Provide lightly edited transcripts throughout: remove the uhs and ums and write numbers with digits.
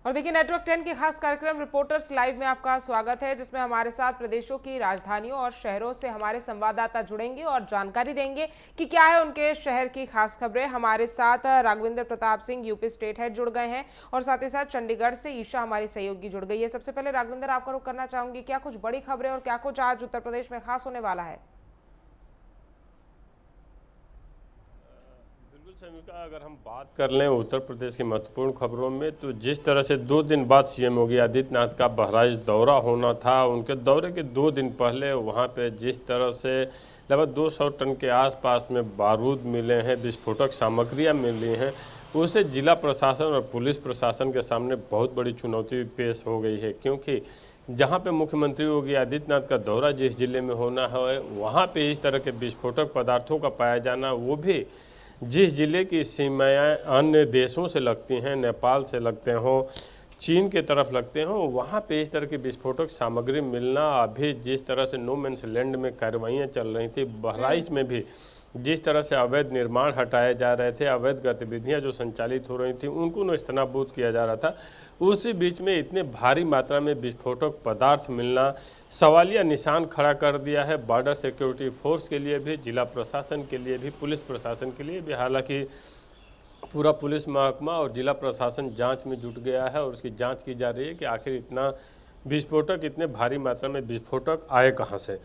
और देखिए नेटवर्क 10 के खास कार्यक्रम रिपोर्टर्स लाइव में आपका स्वागत है, जिसमें हमारे साथ प्रदेशों की राजधानियों और शहरों से हमारे संवाददाता जुड़ेंगे और जानकारी देंगे कि क्या है उनके शहर की खास खबरें। हमारे साथ Raghavendra Pratap Singh UP state head जुड़ गए हैं और साथ ही साथ चंडीगढ़ से ईशा हमारी सहयोगी जुड़ गई है। सबसे पहले राघवेंद्र, आपका रुख करना चाहूंगी, क्या कुछ बड़ी खबरें और क्या कुछ आज उत्तर प्रदेश में खास होने वाला है? शमिका, अगर हम बात कर लें उत्तर प्रदेश की महत्वपूर्ण खबरों में, तो जिस तरह से 2 दिन बाद सीएम योगी आदित्यनाथ का बहराइच दौरा होना था, उनके दौरे के 2 दिन पहले वहां पे जिस तरह से लगभग 200 टन के आसपास में बारूद मिले हैं, विस्फोटक सामग्रियां मिली हैं, उससे जिला प्रशासन और पुलिस प्रशासन के सामने बहुत बड़ी चुनौती पेश हो गई है। क्योंकि जहां पे मुख्यमंत्री योगी आदित्यनाथ का दौरा जिस जिले में होना है, वहाँ पे इस तरह के विस्फोटक पदार्थों का पाया जाना, वो भी जिस जिले की सीमाएँ अन्य देशों से लगती हैं, नेपाल से लगते हों, चीन के तरफ लगते हों, वहाँ पे इस तरह की विस्फोटक सामग्री मिलना, अभी जिस तरह से नो मैंस लैंड में कार्रवाइयाँ चल रही थी, बहराइच में भी जिस तरह से अवैध निर्माण हटाए जा रहे थे, अवैध गतिविधियां जो संचालित हो रही थी, उनको नेस्तनाबूद किया जा रहा था, उसी बीच में इतने भारी मात्रा में विस्फोटक पदार्थ मिलना सवालिया निशान खड़ा कर दिया है बॉर्डर सिक्योरिटी फोर्स के लिए भी, जिला प्रशासन के लिए भी, पुलिस प्रशासन के लिए भी। हालांकि पूरा पुलिस महकमा और जिला प्रशासन जांच में जुट गया है और उसकी जांच की जा रही है कि आखिर इतना विस्फोटक, इतने भारी मात्रा में विस्फोटक आए कहाँ से।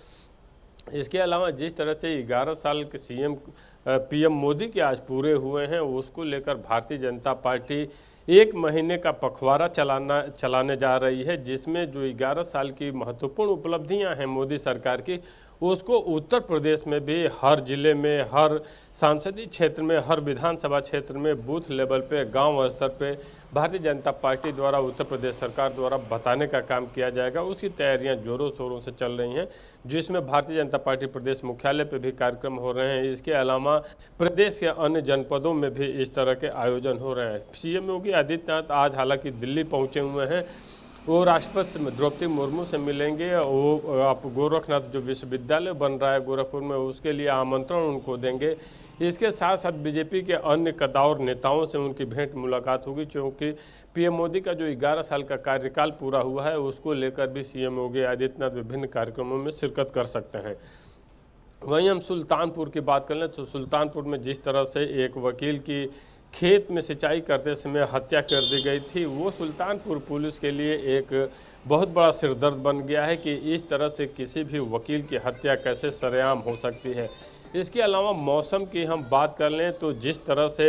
इसके अलावा जिस तरह से 11 साल के पीएम मोदी के आज पूरे हुए हैं, उसको लेकर भारतीय जनता पार्टी 1 महीने का पखवाड़ा चलाने जा रही है, जिसमें जो 11 साल की महत्वपूर्ण उपलब्धियां हैं मोदी सरकार की, उसको उत्तर प्रदेश में भी हर जिले में, हर सांसदीय क्षेत्र में, हर विधानसभा क्षेत्र में, बूथ लेवल पे, गांव स्तर पे भारतीय जनता पार्टी द्वारा, उत्तर प्रदेश सरकार द्वारा बताने का काम किया जाएगा। उसकी तैयारियां जोरों शोरों से चल रही हैं, जिसमें भारतीय जनता पार्टी प्रदेश मुख्यालय पे भी कार्यक्रम हो रहे हैं। इसके अलावा प्रदेश के अन्य जनपदों में भी इस तरह के आयोजन हो रहे हैं। सीएम योगी आदित्यनाथ आज हालांकि दिल्ली पहुंचे हुए हैं, वो राष्ट्रपति द्रौपदी मुर्मू से मिलेंगे। वो आप गोरखनाथ जो विश्वविद्यालय बन रहा है गोरखपुर में, उसके लिए आमंत्रण उनको देंगे। इसके साथ साथ बीजेपी के अन्य कद्दावर नेताओं से उनकी भेंट मुलाकात होगी, क्योंकि पीएम मोदी का जो 11 साल का कार्यकाल पूरा हुआ है, उसको लेकर भी सीएम योगी आदित्यनाथ विभिन्न कार्यक्रमों में शिरकत कर सकते हैं। वहीं हम सुल्तानपुर की बात कर लें तो सुल्तानपुर में जिस तरह से एक वकील की खेत में सिंचाई करते समय हत्या कर दी गई थी, वो सुल्तानपुर पुलिस के लिए एक बहुत बड़ा सिरदर्द बन गया है कि इस तरह से किसी भी वकील की हत्या कैसे सरेआम हो सकती है। इसके अलावा मौसम की हम बात कर लें तो जिस तरह से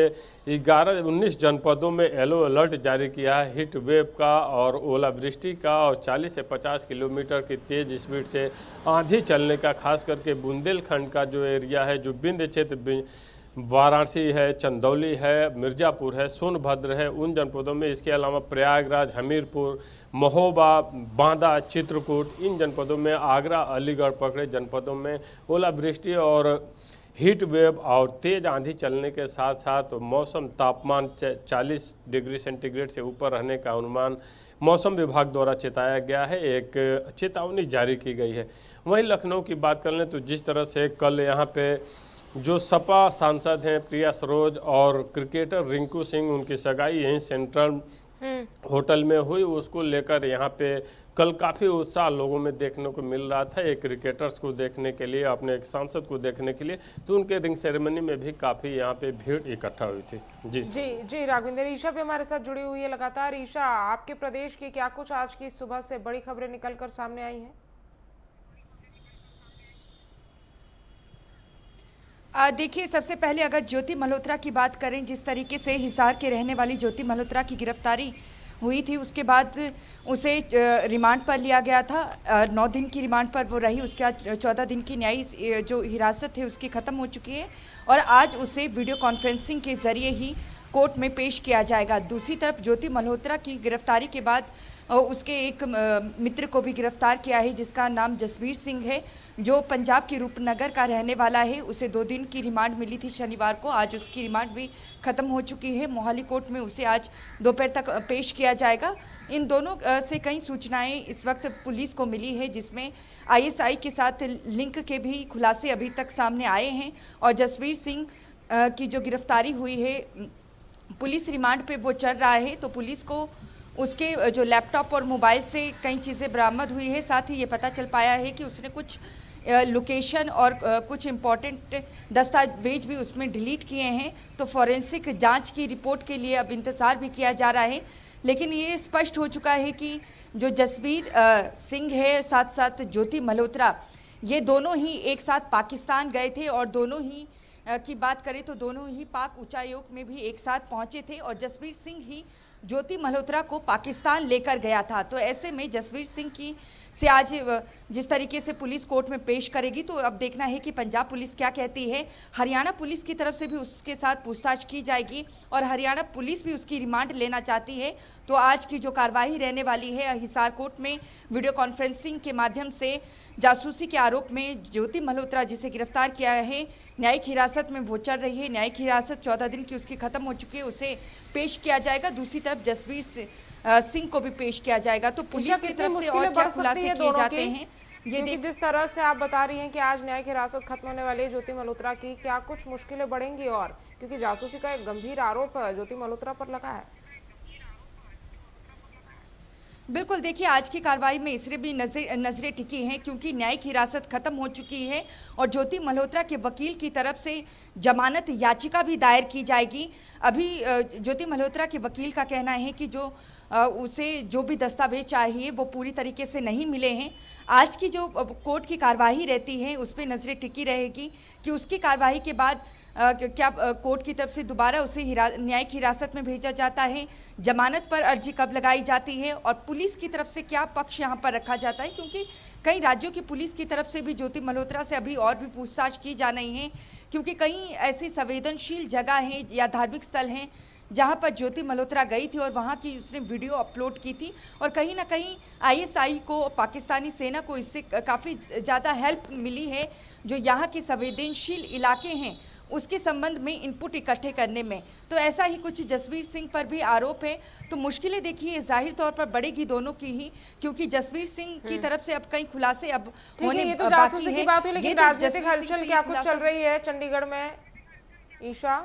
19 जनपदों में येलो अलर्ट जारी किया है हीट वेव का और ओलावृष्टि का, और 40 से 50 किलोमीटर की तेज़ स्पीड से आंधी चलने का, खास करके बुंदेलखंड का जो एरिया है, जो विंध्य क्षेत्र, वाराणसी है, चंदौली है, मिर्ज़ापुर है, सोनभद्र है, उन जनपदों में, इसके अलावा प्रयागराज, हमीरपुर, महोबा, बांदा, चित्रकूट, इन जनपदों में, आगरा, अलीगढ़ पकड़े जनपदों में ओलावृष्टि और हीट वेव और तेज़ आंधी चलने के साथ साथ मौसम तापमान 40 डिग्री सेंटीग्रेड से ऊपर रहने का अनुमान मौसम विभाग द्वारा चेताया गया है, एक चेतावनी जारी की गई है। वहीं लखनऊ की बात कर लें तो जिस तरह से कल यहाँ पे जो सपा सांसद हैं प्रिया सरोज और क्रिकेटर रिंकू सिंह, उनकी सगाई यहीं सेंट्रल होटल में हुई, उसको लेकर यहाँ पे कल काफ़ी उत्साह लोगों में देखने को मिल रहा था, एक क्रिकेटर्स को देखने के लिए, अपने एक सांसद को देखने के लिए, तो उनके रिंग सेरेमनी में भी काफ़ी यहाँ पे भीड़ इकट्ठा हुई थी। जी जी जी राघवेंद्र, ईशा भी हमारे साथ जुड़ी हुई है लगातार। ईशा, आपके प्रदेश की क्या कुछ आज की सुबह से बड़ी खबरें निकलकर सामने आई हैं? देखिए, सबसे पहले अगर ज्योति मल्होत्रा की बात करें, जिस तरीके से हिसार के रहने वाली ज्योति मल्होत्रा की गिरफ्तारी हुई थी, उसके बाद उसे रिमांड पर लिया गया था। 9 दिन की रिमांड पर वो रही, उसके बाद 14 दिन की न्यायिक जो हिरासत है उसकी ख़त्म हो चुकी है और आज उसे वीडियो कॉन्फ्रेंसिंग के ज़रिए ही कोर्ट में पेश किया जाएगा। दूसरी तरफ ज्योति मल्होत्रा की गिरफ्तारी के बाद उसके एक मित्र को भी गिरफ्तार किया है, जिसका नाम जसबीर सिंह है, जो पंजाब के रूपनगर का रहने वाला है। उसे 2 दिन की रिमांड मिली थी शनिवार को, आज उसकी रिमांड भी ख़त्म हो चुकी है। मोहाली कोर्ट में उसे आज दोपहर तक पेश किया जाएगा। इन दोनों से कई सूचनाएं इस वक्त पुलिस को मिली है, जिसमें आईएसआई के साथ लिंक के भी खुलासे अभी तक सामने आए हैं और जसबीर सिंह की जो गिरफ्तारी हुई है, पुलिस रिमांड पे वो चल रहा है, तो पुलिस को उसके जो लैपटॉप और मोबाइल से कई चीज़ें बरामद हुई है। साथ ही ये पता चल पाया है कि उसने कुछ लोकेशन और कुछ इम्पॉर्टेंट दस्तावेज भी उसमें डिलीट किए हैं। तो फॉरेंसिक जांच की रिपोर्ट के लिए अब इंतज़ार भी किया जा रहा है। लेकिन ये स्पष्ट हो चुका है कि जो जसबीर सिंह है, साथ साथ ज्योति मल्होत्रा, ये दोनों ही एक साथ पाकिस्तान गए थे और दोनों ही की बात करें तो दोनों ही पाक उच्चायोग में भी एक साथ पहुंचे थे और जसबीर सिंह ही ज्योति मल्होत्रा को पाकिस्तान लेकर गया था। तो ऐसे में जसबीर सिंह की से आज जिस तरीके से पुलिस कोर्ट में पेश करेगी, तो अब देखना है कि पंजाब पुलिस क्या कहती है। हरियाणा पुलिस की तरफ से भी उसके साथ पूछताछ की जाएगी और हरियाणा पुलिस भी उसकी रिमांड लेना चाहती है। तो आज की जो कार्रवाई रहने वाली है, हिसार कोर्ट में वीडियो कॉन्फ्रेंसिंग के माध्यम से जासूसी के आरोप में ज्योति मल्होत्रा जिसे गिरफ्तार किया है, न्यायिक हिरासत में वो चल रही है। न्यायिक हिरासत 14 दिन की उसकी खत्म हो चुकी है, उसे पेश किया जाएगा। दूसरी तरफ जसबीर सिंह को भी पेश किया जाएगा। तो पुलिस की तरफ से और क्या खुलासे किए जाते हैं ये देख। जिस तरह से आप बता रही हैं कि आज न्यायिक हिरासत खत्म होने वाली है ज्योति मल्होत्रा की, क्या कुछ मुश्किलें बढ़ेंगी? और क्योंकि जासूसी का एक गंभीर आरोप ज्योति मल्होत्रा पर लगा है। बिल्कुल, देखिए आज की कार्रवाई में इसलिए भी नजरें टिकी हैं क्योंकि न्यायिक हिरासत खत्म हो चुकी है और ज्योति मल्होत्रा के वकील की तरफ से जमानत याचिका भी दायर की जाएगी। अभी ज्योति मल्होत्रा के वकील का कहना है कि उसे जो भी दस्तावेज चाहिए वो पूरी तरीके से नहीं मिले हैं। आज की जो कोर्ट की कार्रवाई रहती है उस पर नजरें टिकी रहेगी कि उसकी कार्रवाई के बाद क्या कोर्ट की तरफ से दोबारा उसे न्यायिक हिरासत में भेजा जाता है, जमानत पर अर्जी कब लगाई जाती है और पुलिस की तरफ से क्या पक्ष यहाँ पर रखा जाता है। क्योंकि कई राज्यों की पुलिस की तरफ से भी ज्योति मल्होत्रा से अभी और भी पूछताछ की जा रही है, क्योंकि कई ऐसी संवेदनशील जगह हैं या धार्मिक स्थल हैं जहाँ पर ज्योति मल्होत्रा गई थी और वहाँ की उसने वीडियो अपलोड की थी और कहीं ना कहीं ISI को, पाकिस्तानी सेना को इससे काफ़ी ज़्यादा हेल्प मिली है। जो यहाँ के संवेदनशील इलाके हैं उसके संबंध में इनपुट इकट्ठे करने में। तो ऐसा ही कुछ जसबीर सिंह पर भी आरोप है। तो मुश्किलें देखिए जाहिर तौर पर बढ़ेगी दोनों की ही, क्योंकि जसबीर सिंह की तरफ से अब कई खुलासे अब होने ये तो बाकी जासूसी है। की बात हुई, लेकिन ये तो राजनीतिक जसबीर सिंह हलचल से क्या ये कुछ खुलासा चल रही है चंडीगढ़ में, ईशा?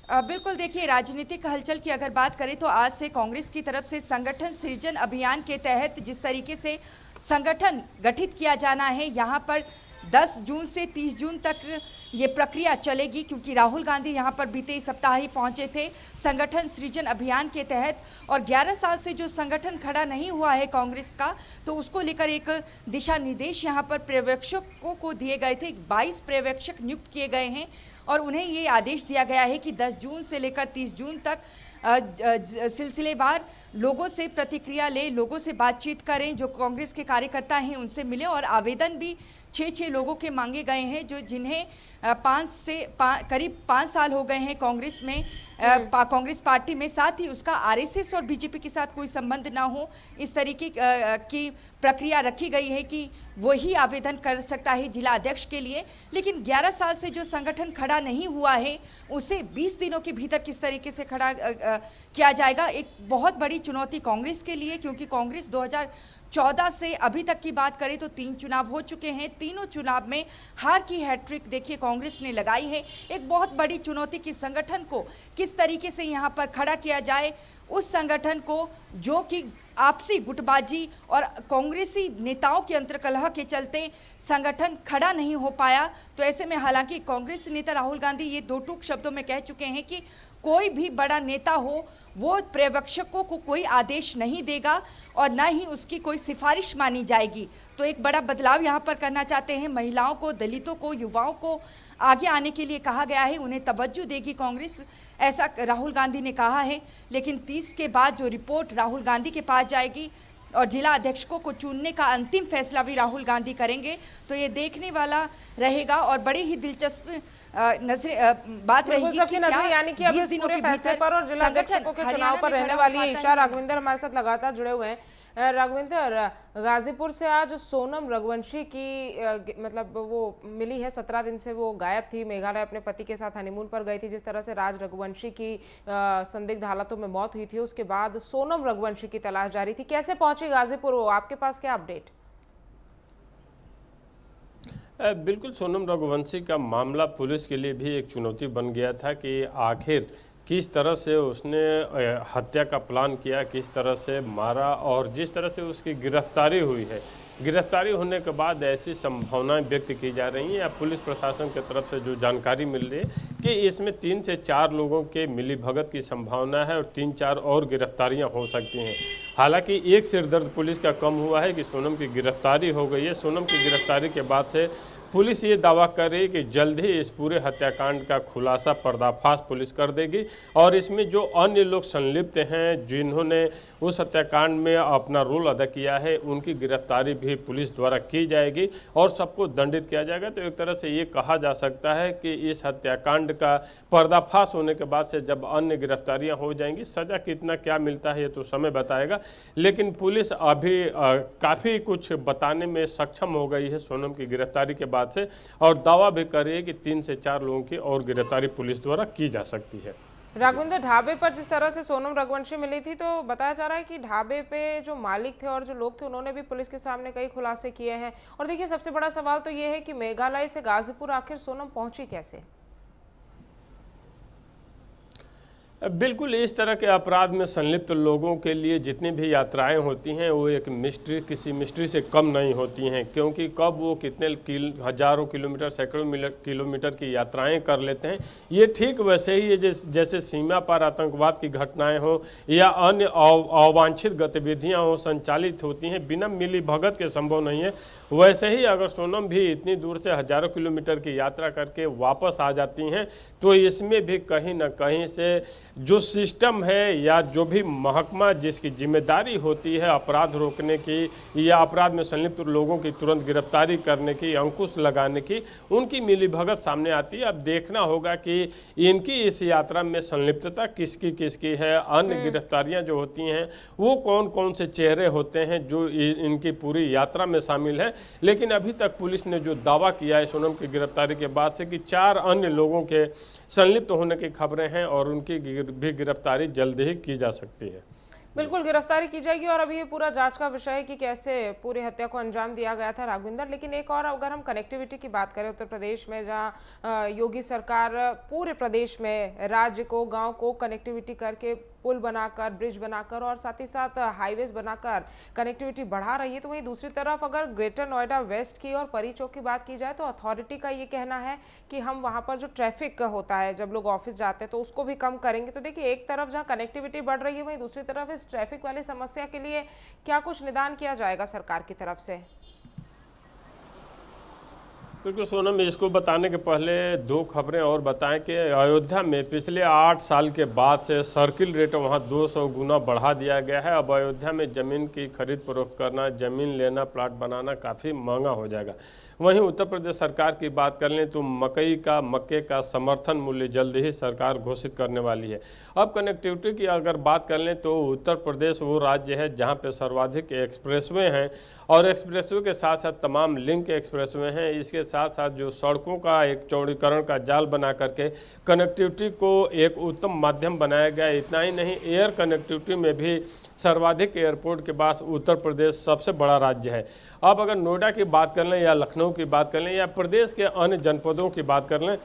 बिल्कुल, देखिए राजनीतिक हलचल की अगर बात करें तो आज से कांग्रेस की तरफ से संगठन सृजन अभियान के तहत जिस तरीके से संगठन गठित किया जाना है, यहाँ पर 10 जून से 30 जून तक ये प्रक्रिया चलेगी, क्योंकि राहुल गांधी यहाँ पर बीते सप्ताह ही पहुँचे थे संगठन सृजन अभियान के तहत। और 11 साल से जो संगठन खड़ा नहीं हुआ है कांग्रेस का, तो उसको लेकर एक दिशा निर्देश यहाँ पर पर्यवेक्षकों को दिए गए थे। 22 पर्यवेक्षक नियुक्त किए गए हैं और उन्हें ये आदेश दिया गया है कि 10 जून से लेकर 30 जून तक सिलसिलेवार लोगों से प्रतिक्रिया ले, लोगों से बातचीत करें, जो कांग्रेस के कार्यकर्ता हैं उनसे मिले। और आवेदन भी 6 लोगों के मांगे गए हैं जो जिन्हें करीब 5 साल हो गए हैं कांग्रेस में, कांग्रेस पार्टी में। साथ ही उसका RSS और बीजेपी के साथ कोई संबंध ना हो, इस तरीके की प्रक्रिया रखी गई है कि वही आवेदन कर सकता है जिला अध्यक्ष के लिए। लेकिन 11 साल से जो संगठन खड़ा नहीं हुआ है उसे 20 दिनों के भीतर किस तरीके से खड़ा किया जाएगा, एक बहुत बड़ी चुनौती कांग्रेस के लिए। क्योंकि कांग्रेस 2014 से अभी तक की बात करें तो 3 चुनाव हो चुके हैं, तीनों चुनाव में हार की हैट्रिक देखिए कांग्रेस ने लगाई है। एक बहुत बड़ी चुनौती कि संगठन को किस तरीके से यहाँ पर खड़ा किया जाए, उस संगठन को जो कि आपसी गुटबाजी और कांग्रेसी नेताओं के अंतर्कलह के चलते संगठन खड़ा नहीं हो पाया। तो ऐसे में हालांकि कांग्रेस नेता राहुल गांधी ये 2 टूक शब्दों में कह चुके हैं कि कोई भी बड़ा नेता हो वो पर्यवेक्षकों को कोई आदेश नहीं देगा और ना ही उसकी कोई सिफारिश मानी जाएगी। तो एक बड़ा बदलाव यहाँ पर करना चाहते हैं। महिलाओं को, दलितों को, युवाओं को आगे आने के लिए कहा गया है, उन्हें तवज्जो देगी कांग्रेस, ऐसा राहुल गांधी ने कहा है। लेकिन 30 के बाद जो रिपोर्ट राहुल गांधी के पास जाएगी और जिला अध्यक्षों को चुनने का अंतिम फैसला भी राहुल गांधी करेंगे, तो ये देखने वाला रहेगा। और बड़ी ही दिलचस्प बात रहेगी कि क्या यानी कि अभी पूरे फैसले पर और जिला अध्यक्षों के चुनाव पर रहने वाली है। ईशा, राघविंदर हमारे साथ लगातार जुड़े हुए हैं। राघविंदर, गाजीपुर से आज सोनम रघुवंशी की मतलब वो मिली है, 17 दिन से वो गायब थी, मेघालय अपने पति के साथ हनीमून पर गई थी। जिस तरह से राज रघुवंशी की संदिग्ध हालातों में मौत हुई थी, उसके बाद सोनम रघुवंशी की तलाश जारी थी। कैसे पहुंची गाजीपुर वो, आपके पास क्या अपडेट? बिल्कुल, सोनम रघुवंशी का मामला पुलिस के लिए भी एक चुनौती बन गया था कि आखिर किस तरह से उसने हत्या का प्लान किया, किस तरह से मारा और जिस तरह से उसकी गिरफ्तारी हुई है, गिरफ्तारी होने के बाद ऐसी संभावनाएं व्यक्त की जा रही हैं या पुलिस प्रशासन की तरफ से जो जानकारी मिल रही है कि इसमें 3 से 4 लोगों के मिलीभगत की संभावना है और 3-4 और गिरफ्तारियां हो सकती हैं। हालांकि एक सिरदर्द पुलिस का कम हुआ है कि सोनम की गिरफ्तारी हो गई है। सोनम की गिरफ्तारी के बाद से पुलिस ये दावा कर रही है कि जल्द ही इस पूरे हत्याकांड का खुलासा, पर्दाफाश पुलिस कर देगी और इसमें जो अन्य लोग संलिप्त हैं, जिन्होंने उस हत्याकांड में अपना रोल अदा किया है, उनकी गिरफ्तारी भी पुलिस द्वारा की जाएगी और सबको दंडित किया जाएगा। तो एक तरह से ये कहा जा सकता है कि इस हत्याकांड का पर्दाफाश होने के बाद से जब अन्य गिरफ्तारियां हो जाएंगी, सजा कितना क्या मिलता है ये तो समय बताएगा, लेकिन पुलिस अभी काफ़ी कुछ बताने में सक्षम हो गई है सोनम की गिरफ्तारी के बाद से और दावा भी कर रही है कि 3 से 4 लोगों की और गिरफ्तारी पुलिस द्वारा की जा सकती है। राघविंदर, ढाबे पर जिस तरह से सोनम रघुवंशी मिली थी तो बताया जा रहा है कि ढाबे पे जो मालिक थे और जो लोग थे उन्होंने भी पुलिस के सामने कई खुलासे किए हैं। और देखिए, सबसे बड़ा सवाल तो ये है कि मेघालय से गाजीपुर आखिर सोनम पहुंची कैसे? बिल्कुल, इस तरह के अपराध में संलिप्त लोगों के लिए जितनी भी यात्राएं होती हैं वो एक मिस्ट्री, किसी मिस्ट्री से कम नहीं होती हैं, क्योंकि कब वो कितने हजारों किलोमीटर, सैकड़ों किलोमीटर की यात्राएं कर लेते हैं। ये ठीक वैसे ही है जैसे सीमा पर आतंकवाद की घटनाएं हो या अन्य अवांछित गतिविधियां हो संचालित होती हैं, बिना मिली भगत के संभव नहीं है। वैसे ही अगर सोनम भी इतनी दूर से हजारों किलोमीटर की यात्रा करके वापस आ जाती हैं तो इसमें भी कहीं ना कहीं से जो सिस्टम है या जो भी महकमा जिसकी जिम्मेदारी होती है अपराध रोकने की या अपराध में संलिप्त लोगों की तुरंत गिरफ्तारी करने की, अंकुश लगाने की, उनकी मिलीभगत सामने आती है। अब देखना होगा कि इनकी इस यात्रा में संलिप्तता किसकी किसकी है। अन्य गिरफ्तारियां जो होती हैं वो कौन कौन से चेहरे होते हैं जो इनकी पूरी यात्रा में शामिल है। लेकिन अभी तक पुलिस ने जो दावा किया है सोनम की गिरफ्तारी के बाद से कि 4 अन्य लोगों के संलिप्त होने की खबरें हैं और उनकी भी गिरफ्तारी जल्द ही की जा सकती है। बिल्कुल, गिरफ्तारी की जाएगी और अभी ये पूरा जांच का विषय है कि कैसे पूरी हत्या को अंजाम दिया गया था राघविंदर। लेकिन एक और, अगर हम कनेक्टिविटी की बात करें उत्तर प्रदेश में, जहां योगी सरकार पूरे प्रदेश में राज्य को, गांव को कनेक्टिविटी करके पुल बनाकर, ब्रिज बनाकर और साथ ही साथ हाईवेज बनाकर कनेक्टिविटी बढ़ा रही है, तो वहीं दूसरी तरफ अगर ग्रेटर नोएडा वेस्ट की और परी चौक की बात की जाए तो अथॉरिटी का ये कहना है कि हम वहां पर जो ट्रैफिक होता है जब लोग ऑफिस जाते हैं तो उसको भी कम करेंगे। तो देखिए, एक तरफ जहां कनेक्टिविटी बढ़ रही है वहीं दूसरी तरफ इस ट्रैफिक वाली समस्या के लिए क्या कुछ निदान किया जाएगा सरकार की तरफ से? क्योंकि सोनम, इसको बताने के पहले 2 खबरें और बताएं कि अयोध्या में पिछले 8 साल के बाद से सर्किल रेट वहां 200 गुना बढ़ा दिया गया है। अब अयोध्या में ज़मीन की खरीद फरोख्त करना, ज़मीन लेना, प्लाट बनाना काफ़ी महंगा हो जाएगा। वहीं उत्तर प्रदेश सरकार की बात कर लें तो मक्के का समर्थन मूल्य जल्द ही सरकार घोषित करने वाली है। अब कनेक्टिविटी की अगर बात कर लें तो उत्तर प्रदेश वो राज्य है जहां पे सर्वाधिक एक्सप्रेसवे हैं और एक्सप्रेसवे के साथ साथ तमाम लिंक एक्सप्रेसवे हैं। इसके साथ साथ जो सड़कों का एक चौड़ीकरण का जाल बना करके कनेक्टिविटी को एक उत्तम माध्यम बनाया गया। इतना ही नहीं, एयर कनेक्टिविटी में भी सर्वाधिक एयरपोर्ट के पास उत्तर प्रदेश सबसे बड़ा राज्य है। अब अगर नोएडा की बात कर लें या लखनऊ की बात कर लें या प्रदेश के अन्य जनपदों की बात कर लें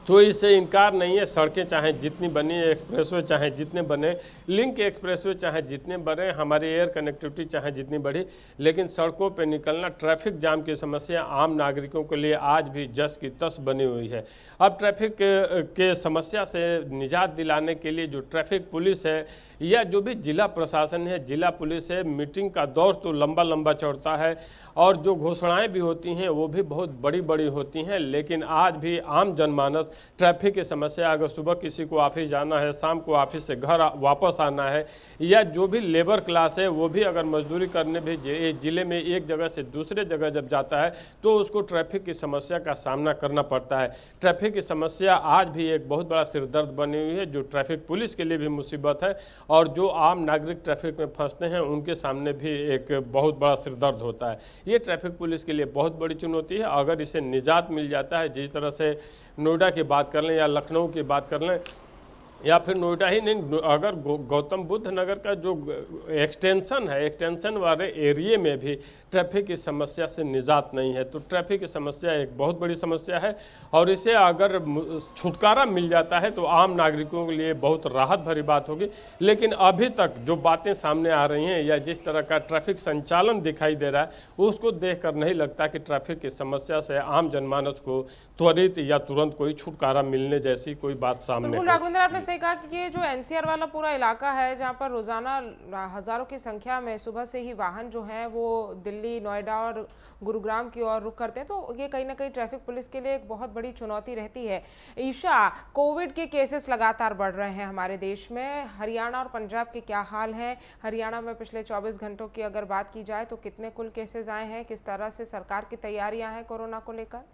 तो इससे इनकार नहीं है। सड़कें चाहे जितनी बनी, एक्सप्रेसवे चाहे जितने बने, लिंक एक्सप्रेसवे चाहे जितने बने, हमारी एयर कनेक्टिविटी चाहे जितनी बढ़ी, लेकिन सड़कों पर निकलना, ट्रैफिक जाम की समस्या आम नागरिकों के लिए आज भी जस की तस बनी हुई है। अब ट्रैफिक के समस्या से निजात दिलाने के लिए जो ट्रैफिक पुलिस है या जो भी जिला प्रशासन है, जिला पुलिस है, मीटिंग का दौर तो लंबा लंबा चौड़ता है और जो घोषणाएं भी होती हैं वो भी बहुत बड़ी बड़ी होती हैं। लेकिन आज भी आम जनमानस ट्रैफिक की समस्या, अगर सुबह किसी को ऑफिस जाना है, शाम को ऑफिस से घर वापस आना है, या जो भी लेबर क्लास है वो भी अगर मजदूरी करने भी जिले में एक जगह से दूसरे जगह जब जाता है तो उसको ट्रैफिक की समस्या का सामना करना पड़ता है। ट्रैफिक की समस्या आज भी एक बहुत बड़ा सिरदर्द बनी हुई है, जो ट्रैफिक पुलिस के लिए भी मुसीबत है और जो आम नागरिक ट्रैफिक में फंसते हैं उनके सामने भी एक बहुत बड़ा सिरदर्द होता है। ये ट्रैफिक पुलिस के लिए बहुत बड़ी चुनौती है। अगर इसे निजात मिल जाता है, जिस तरह से नोएडा की बात कर लें या लखनऊ की बात कर लें, या फिर नोएडा ही नहीं, अगर गौतम बुद्ध नगर का जो एक्सटेंशन है, एक्सटेंशन वाले एरिया में भी ट्रैफिक की समस्या से निजात नहीं है। तो ट्रैफिक की समस्या एक बहुत बड़ी समस्या है और इसे अगर छुटकारा मिल जाता है तो आम नागरिकों के लिए बहुत राहत भरी बात होगी। लेकिन अभी तक जो बातें सामने आ रही हैं या जिस तरह का ट्रैफिक संचालन दिखाई दे रहा है, उसको देखकर नहीं लगता कि ट्रैफिक की समस्या से आम जनमानस को त्वरित या तुरंत कोई छुटकारा मिलने जैसी कोई बात सामने बिल्कुल हो। राघवेंद्र, आपने सही कहा कि ये जो एनसीआर वाला पूरा इलाका है जहाँ पर रोजाना हजारों की संख्या में सुबह से ही वाहन जो हैं वो दिल्ली, नोएडा और गुरुग्राम की ओर रुख करते हैं, तो ये कहीं ना कहीं ट्रैफिक पुलिस के लिए एक बहुत बड़ी चुनौती रहती है। ईशा, कोविड के केसेस लगातार बढ़ रहे हैं हमारे देश में, हरियाणा और पंजाब के क्या हाल है? हरियाणा में पिछले 24 घंटों की अगर बात की जाए तो कितने कुल केसेस आए हैं, किस तरह से सरकार की तैयारियां हैं कोरोना को लेकर?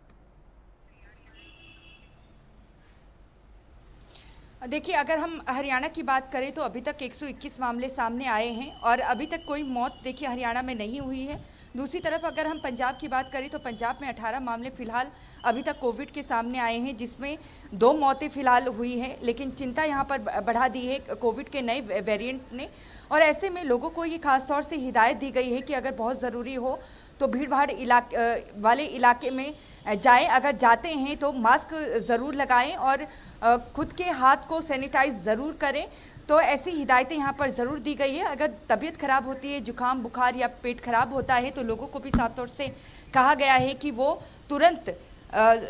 देखिए, अगर हम हरियाणा की बात करें तो अभी तक 121 मामले सामने आए हैं और अभी तक कोई मौत देखिए हरियाणा में नहीं हुई है। दूसरी तरफ अगर हम पंजाब की बात करें तो पंजाब में 18 मामले फिलहाल अभी तक कोविड के सामने आए हैं, जिसमें 2 मौतें फिलहाल हुई हैं। लेकिन चिंता यहाँ पर बढ़ा दी है कोविड के नए वेरिएंट ने, और ऐसे में लोगों को ये खास तौर से हिदायत दी गई है कि अगर बहुत ज़रूरी हो तो भीड़-भाड़ वाले इलाके में जाएं। अगर जाते हैं तो मास्क ज़रूर लगाएं और खुद के हाथ को सैनिटाइज ज़रूर करें। तो ऐसी हिदायतें यहाँ पर ज़रूर दी गई है। अगर तबीयत ख़राब होती है, जुकाम, बुखार या पेट खराब होता है तो लोगों को भी साफ तौर से कहा गया है कि वो तुरंत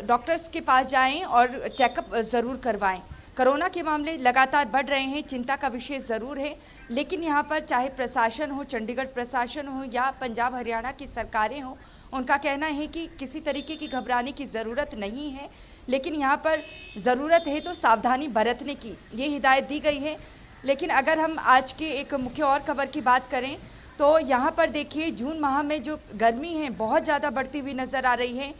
डॉक्टर्स के पास जाएं और चेकअप ज़रूर करवाएं। कोरोना के मामले लगातार बढ़ रहे हैं, चिंता का विषय ज़रूर है, लेकिन यहाँ पर चाहे प्रशासन हो, चंडीगढ़ प्रशासन हो या पंजाब हरियाणा की सरकारें हों, उनका कहना है कि किसी तरीके की घबराने की ज़रूरत नहीं है। लेकिन यहाँ पर ज़रूरत है तो सावधानी बरतने की ये हिदायत दी गई है। लेकिन अगर हम आज के एक मुख्य और खबर की बात करें तो यहाँ पर देखिए जून माह में जो गर्मी है बहुत ज़्यादा बढ़ती हुई नज़र आ रही है।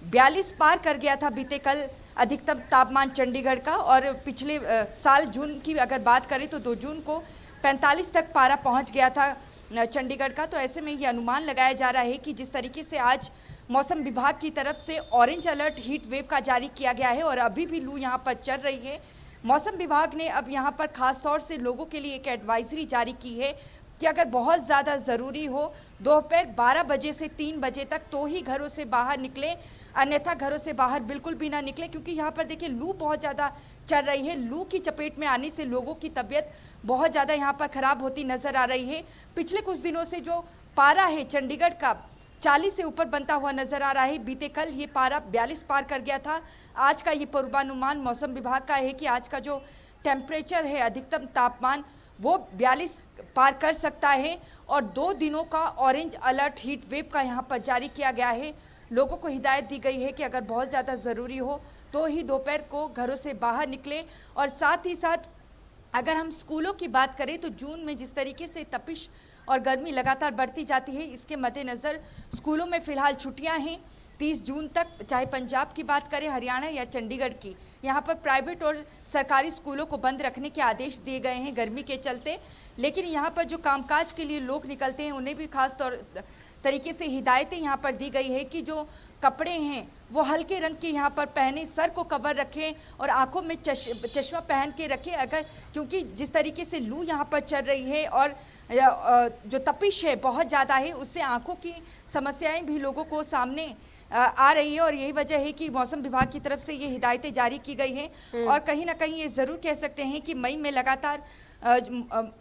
42 पार कर गया था बीते कल अधिकतम तापमान चंडीगढ़ का, और पिछले साल जून की अगर बात करें तो 2 जून को 45 तक पारा पहुँच गया था चंडीगढ़ का। तो ऐसे में ये अनुमान लगाया जा रहा है कि जिस तरीके से आज मौसम विभाग की तरफ से ऑरेंज अलर्ट हीट वेव का जारी किया गया है और अभी भी लू यहाँ पर चल रही है, मौसम विभाग ने अब यहाँ पर खास तौर से लोगों के लिए एक एडवाइजरी जारी की है कि अगर बहुत ज़्यादा ज़रूरी हो दोपहर 12 बजे से 3 बजे तक तो ही घरों से बाहर निकलें, अन्यथा घरों से बाहर बिल्कुल भी ना निकलें। क्योंकि यहाँ पर देखिए लू बहुत ज़्यादा चल रही है। लू की चपेट में आने से लोगों की तबीयत बहुत ज़्यादा यहाँ पर ख़राब होती नज़र आ रही है। पिछले कुछ दिनों से जो पारा है चंडीगढ़ का 40 से ऊपर बनता हुआ नजर आ रहा है। बीते कल ये पारा 42 पार कर गया था। आज का ये पूर्वानुमान मौसम विभाग का है कि आज का जो टेम्परेचर है, अधिकतम तापमान, वो 42 पार कर सकता है। और 2 दिनों का ऑरेंज अलर्ट हीट वेव का यहाँ पर जारी किया गया है। लोगों को हिदायत दी गई है कि अगर बहुत ज़्यादा ज़रूरी हो तो ही दोपहर को घरों से बाहर निकलें। और साथ ही साथ अगर हम स्कूलों की बात करें तो जून में जिस तरीके से तपिश और गर्मी लगातार बढ़ती जाती है, इसके मद्देनज़र स्कूलों में फ़िलहाल छुट्टियां हैं 30 जून तक। चाहे पंजाब की बात करें, हरियाणा या चंडीगढ़ की, यहाँ पर प्राइवेट और सरकारी स्कूलों को बंद रखने के आदेश दिए गए हैं गर्मी के चलते। लेकिन यहाँ पर जो कामकाज के लिए लोग निकलते हैं उन्हें भी खास तरीके से हिदायतें यहाँ पर दी गई है कि जो कपड़े हैं वो हल्के रंग के यहाँ पर पहने, सर को कवर रखें और आंखों में चश्मा पहन के रखें। अगर क्योंकि जिस तरीके से लू यहाँ पर चल रही है और जो तपिश है बहुत ज़्यादा है, उससे आंखों की समस्याएं भी लोगों को सामने आ रही है। और यही वजह है कि मौसम विभाग की तरफ से ये हिदायतें जारी की गई हैं। और कहीं ना कहीं ये ज़रूर कह सकते हैं कि मई में लगातार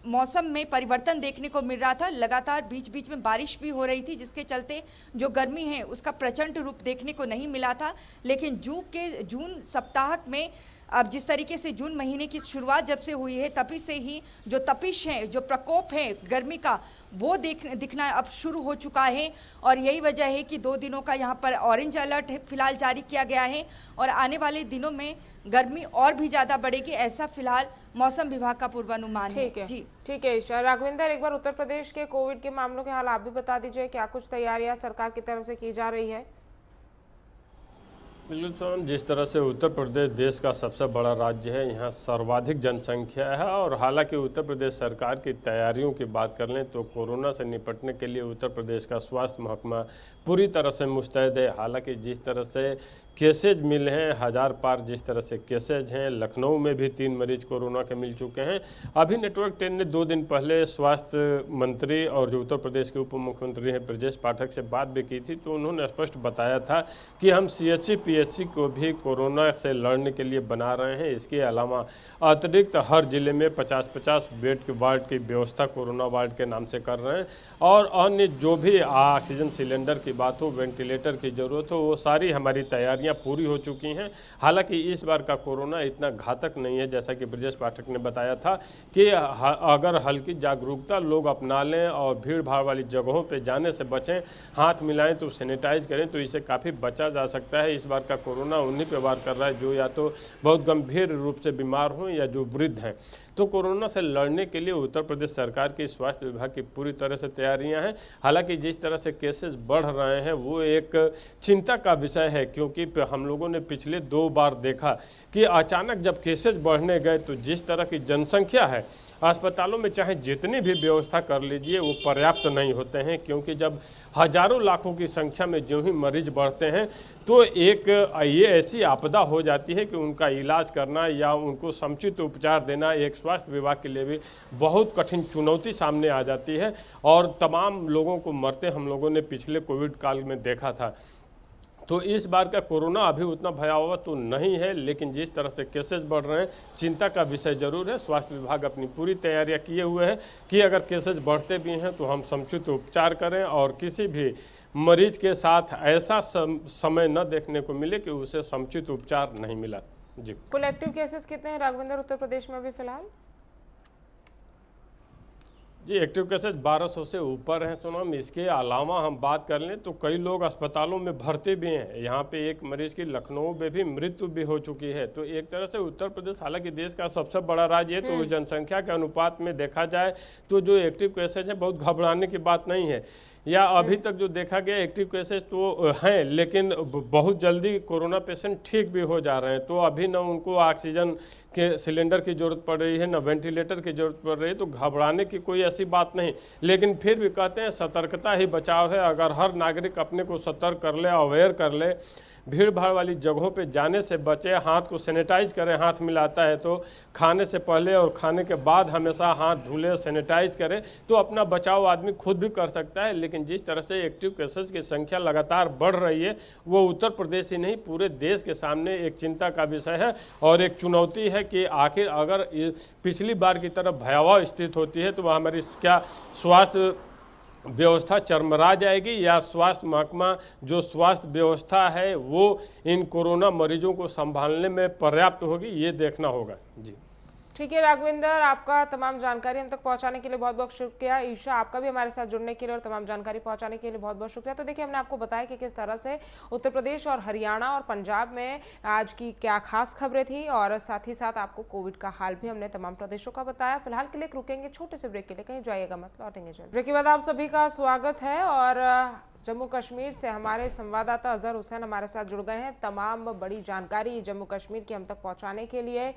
मौसम में परिवर्तन देखने को मिल रहा था। लगातार बीच बीच में बारिश भी हो रही थी, जिसके चलते जो गर्मी है उसका प्रचंड रूप देखने को नहीं मिला था। लेकिन जून सप्ताह में अब जिस तरीके से जून महीने की शुरुआत जब से हुई है, तभी से ही जो तपिश है, जो प्रकोप है गर्मी का, वो दिखना अब शुरू हो चुका है। और यही वजह है कि 2 दिनों का यहाँ पर ऑरेंज अलर्ट फिलहाल जारी किया गया है और आने वाले दिनों में गर्मी और भी ज़्यादा बढ़ेगी, ऐसा फिलहाल मौसम विभाग का पूर्वानुमान है। जी ठीक है राघवेंद्र, एक बार उत्तर प्रदेश के कोविड के मामलों के हाल आप भी बता दीजिए, क्या कुछ तैयारियां सरकार की तरफ से की जा रही है? बिल्कुल सोनम, जिस तरह से उत्तर प्रदेश देश का सबसे बड़ा राज्य है, यहाँ सर्वाधिक जनसंख्या है और हालांकि उत्तर प्रदेश सरकार की तैयारियों की बात कर लें तो कोरोना से निपटने के लिए उत्तर प्रदेश का स्वास्थ्य महकमा पूरी तरह से मुस्तैद है। हालांकि जिस तरह से केसेज मिले हैं, 1000 पार जिस तरह से केसेज हैं। लखनऊ में भी 3 मरीज कोरोना के मिल चुके हैं। अभी नेटवर्क 10 ने 2 दिन पहले स्वास्थ्य मंत्री और जो उत्तर प्रदेश के उप मुख्यमंत्री हैं ब्रजेश पाठक से बात भी की थी, तो उन्होंने स्पष्ट बताया था कि हम CHC PHC को भी कोरोना से लड़ने के लिए बना रहे हैं। इसके अलावा अतिरिक्त हर जिले में 50-50 बेड के वार्ड की व्यवस्था कोरोना वार्ड के नाम से कर रहे हैं, और अन्य जो भी ऑक्सीजन सिलेंडर की बात हो, वेंटिलेटर की ज़रूरत हो, वो सारी हमारी तैयारियां पूरी हो चुकी हैं। हालांकि इस बार का कोरोना इतना घातक नहीं है, जैसा कि ब्रजेश पाठक ने बताया था कि अगर हल्की जागरूकता लोग अपना लें और भीड़ भाड़ वाली जगहों पे जाने से बचें, हाथ मिलाएं तो सैनिटाइज करें, तो इससे काफ़ी बचा जा सकता है। इस बार का कोरोना उन्हीं पे वार कर रहा है जो या तो बहुत गंभीर रूप से बीमार हों या जो वृद्ध हैं। तो कोरोना से लड़ने के लिए उत्तर प्रदेश सरकार की स्वास्थ्य विभाग की पूरी तरह से तैयारियां हैं। हालांकि जिस तरह से केसेस बढ़ रहे हैं वो एक चिंता का विषय है, क्योंकि हम लोगों ने पिछले 2 बार देखा कि अचानक जब केसेस बढ़ने गए तो जिस तरह की जनसंख्या है, अस्पतालों में चाहे जितनी भी व्यवस्था कर लीजिए वो पर्याप्त नहीं होते हैं, क्योंकि जब हजारों लाखों की संख्या में जो ही मरीज बढ़ते हैं तो ये ऐसी आपदा हो जाती है कि उनका इलाज करना या उनको समुचित उपचार देना एक स्वास्थ्य विभाग के लिए भी बहुत कठिन चुनौती सामने आ जाती है, और तमाम लोगों को मरते हम लोगों ने पिछले कोविड काल में देखा था। तो इस बार का कोरोना अभी उतना भयावह तो नहीं है, लेकिन जिस तरह से केसेस बढ़ रहे हैं चिंता का विषय जरूर है। स्वास्थ्य विभाग अपनी पूरी तैयारियां किए हुए है कि अगर केसेस बढ़ते भी हैं तो हम समुचित उपचार करें और किसी भी मरीज के साथ ऐसा समय न देखने को मिले कि उसे समुचित उपचार नहीं मिला। जी, कुल एक्टिव केसेस कितने हैं राघवेंद्र उत्तर प्रदेश में अभी फिलहाल? जी, एक्टिव केसेस 1200 से ऊपर हैं सोनम। इसके अलावा हम बात कर लें तो कई लोग अस्पतालों में भर्ती भी हैं। यहाँ पे एक मरीज की लखनऊ में भी मृत्यु भी हो चुकी है। तो एक तरह से उत्तर प्रदेश हालांकि देश का सबसे बड़ा राज्य है, तो उस जनसंख्या के अनुपात में देखा जाए तो जो एक्टिव केसेज हैं बहुत घबराने की बात नहीं है। या अभी तक जो देखा गया एक्टिव केसेस तो हैं, लेकिन बहुत जल्दी कोरोना पेशेंट ठीक भी हो जा रहे हैं। तो अभी न उनको ऑक्सीजन के सिलेंडर की ज़रूरत पड़ रही है, न वेंटिलेटर की ज़रूरत पड़ रही है, तो घबराने की कोई ऐसी बात नहीं। लेकिन फिर भी कहते हैं सतर्कता ही बचाव है। अगर हर नागरिक अपने को सतर्क कर ले, अवेयर कर ले, भीड़ भाड़ वाली जगहों पे जाने से बचे, हाथ को सैनिटाइज करें, हाथ मिलाता है तो खाने से पहले और खाने के बाद हमेशा हाथ धुले, सैनिटाइज करें, तो अपना बचाव आदमी खुद भी कर सकता है। लेकिन जिस तरह से एक्टिव केसेस की संख्या लगातार बढ़ रही है वो उत्तर प्रदेश ही नहीं पूरे देश के सामने एक चिंता का विषय है और एक चुनौती है कि आखिर अगर पिछली बार की तरह भयावह स्थिति होती है तो वह हमारी क्या स्वास्थ्य व्यवस्था चरमरा जाएगी, या स्वास्थ्य महकमा जो स्वास्थ्य व्यवस्था है वो इन कोरोना मरीजों को संभालने में पर्याप्त होगी, ये देखना होगा। जी ठीक है राघवेंद्र, आपका तमाम जानकारी हम तक पहुंचाने के लिए बहुत बहुत शुक्रिया। ईशा, आपका भी हमारे साथ जुड़ने के लिए और तमाम जानकारी पहुंचाने के लिए बहुत बहुत शुक्रिया। तो देखिए, हमने आपको बताया कि किस तरह से उत्तर प्रदेश और हरियाणा और पंजाब में आज की क्या खास खबरें थी, और साथ ही साथ आपको कोविड का हाल भी हमने तमाम प्रदेशों का बताया। फिलहाल के लिए रुकेंगे छोटे से ब्रेक के लिए, कहीं जाइएगा मत, लौटेंगे जल्द। ब्रेक के बाद आप सभी का स्वागत है, और जम्मू कश्मीर से हमारे संवाददाता अजहर हुसैन हमारे साथ जुड़ गए हैं तमाम बड़ी जानकारी जम्मू कश्मीर की हम तक पहुंचाने के लिए।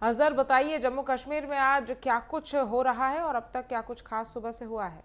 अजहर, बताइए जम्मू कश्मीर में आज क्या कुछ हो रहा है और अब तक क्या कुछ खास सुबह से हुआ है?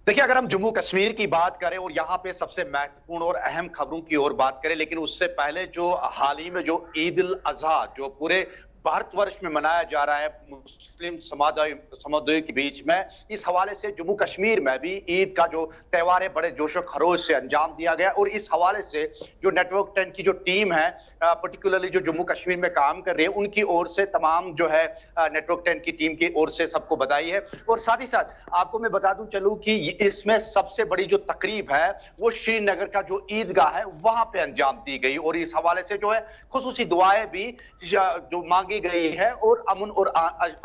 देखिए, अगर हम जम्मू कश्मीर की बात करें और यहाँ पे सबसे महत्वपूर्ण और अहम खबरों की ओर बात करें, लेकिन उससे पहले जो हाल ही में जो ईद उल अजहा जो पूरे भारतवर्ष में मनाया जा रहा है मुस्लिम समुदाय के बीच में, इस हवाले से जम्मू कश्मीर में भी ईद का जो त्योहार है बड़े जोशो खरोश से अंजाम दिया गया। और इस हवाले से जो नेटवर्क 10 की जो टीम है, पर्टिकुलरली जो जम्मू कश्मीर में काम कर रही है, उनकी ओर से तमाम जो है नेटवर्क 10 की टीम की ओर से सबको बधाई है। और साथ ही साथ आपको मैं बता दूं चलूं कि इसमें सबसे बड़ी जो तकरीब है वो श्रीनगर का जो ईदगाह है वहां पे अंजाम दी गई, और इस हवाले से जो है खुसूसी दुआएं भी जो मांगी गई है और अमन और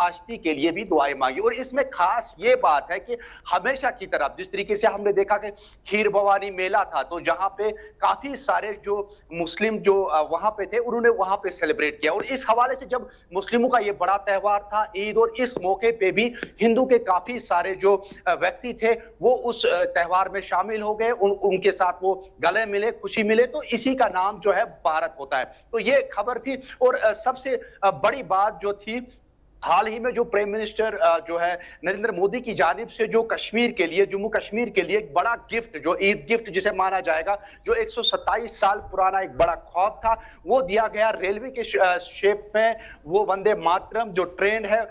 आश्ती के लिए भी दुआएं मांगी। और इसमें खास ये बात है कि हमेशा की तरह जिस तरीके से हमने देखा कि खीर भवानी मेला था, तो जहां पे काफी सारे जो मुस्लिम जो वहां पे थे उन्होंने वहां पे सेलिब्रेट किया। और इस हवाले से जब मुस्लिमों का ये बड़ा त्योहार था ईद, और इस मौके पे भी हिंदू के काफी सारे जो व्यक्ति थे वो उस त्योहार में शामिल हो गए, उनके साथ वो गले मिले, खुशी मिले, तो इसी का नाम जो है भारत होता है। तो ये खबर थी। और सबसे बड़ी बात जो थी हाल ही में जो प्राइम मिनिस्टर जो है नरेंद्र मोदी की जानिब से जो कश्मीर के लिए, जम्मू कश्मीर के लिए एक बड़ा गिफ्ट, जो ईद गिफ्ट जिसे माना जाएगा, जो 127 साल पुराना एक बड़ा ख्वाब था, वो दिया गया रेलवे के शेप में। वो वंदे मातरम जो ट्रेन है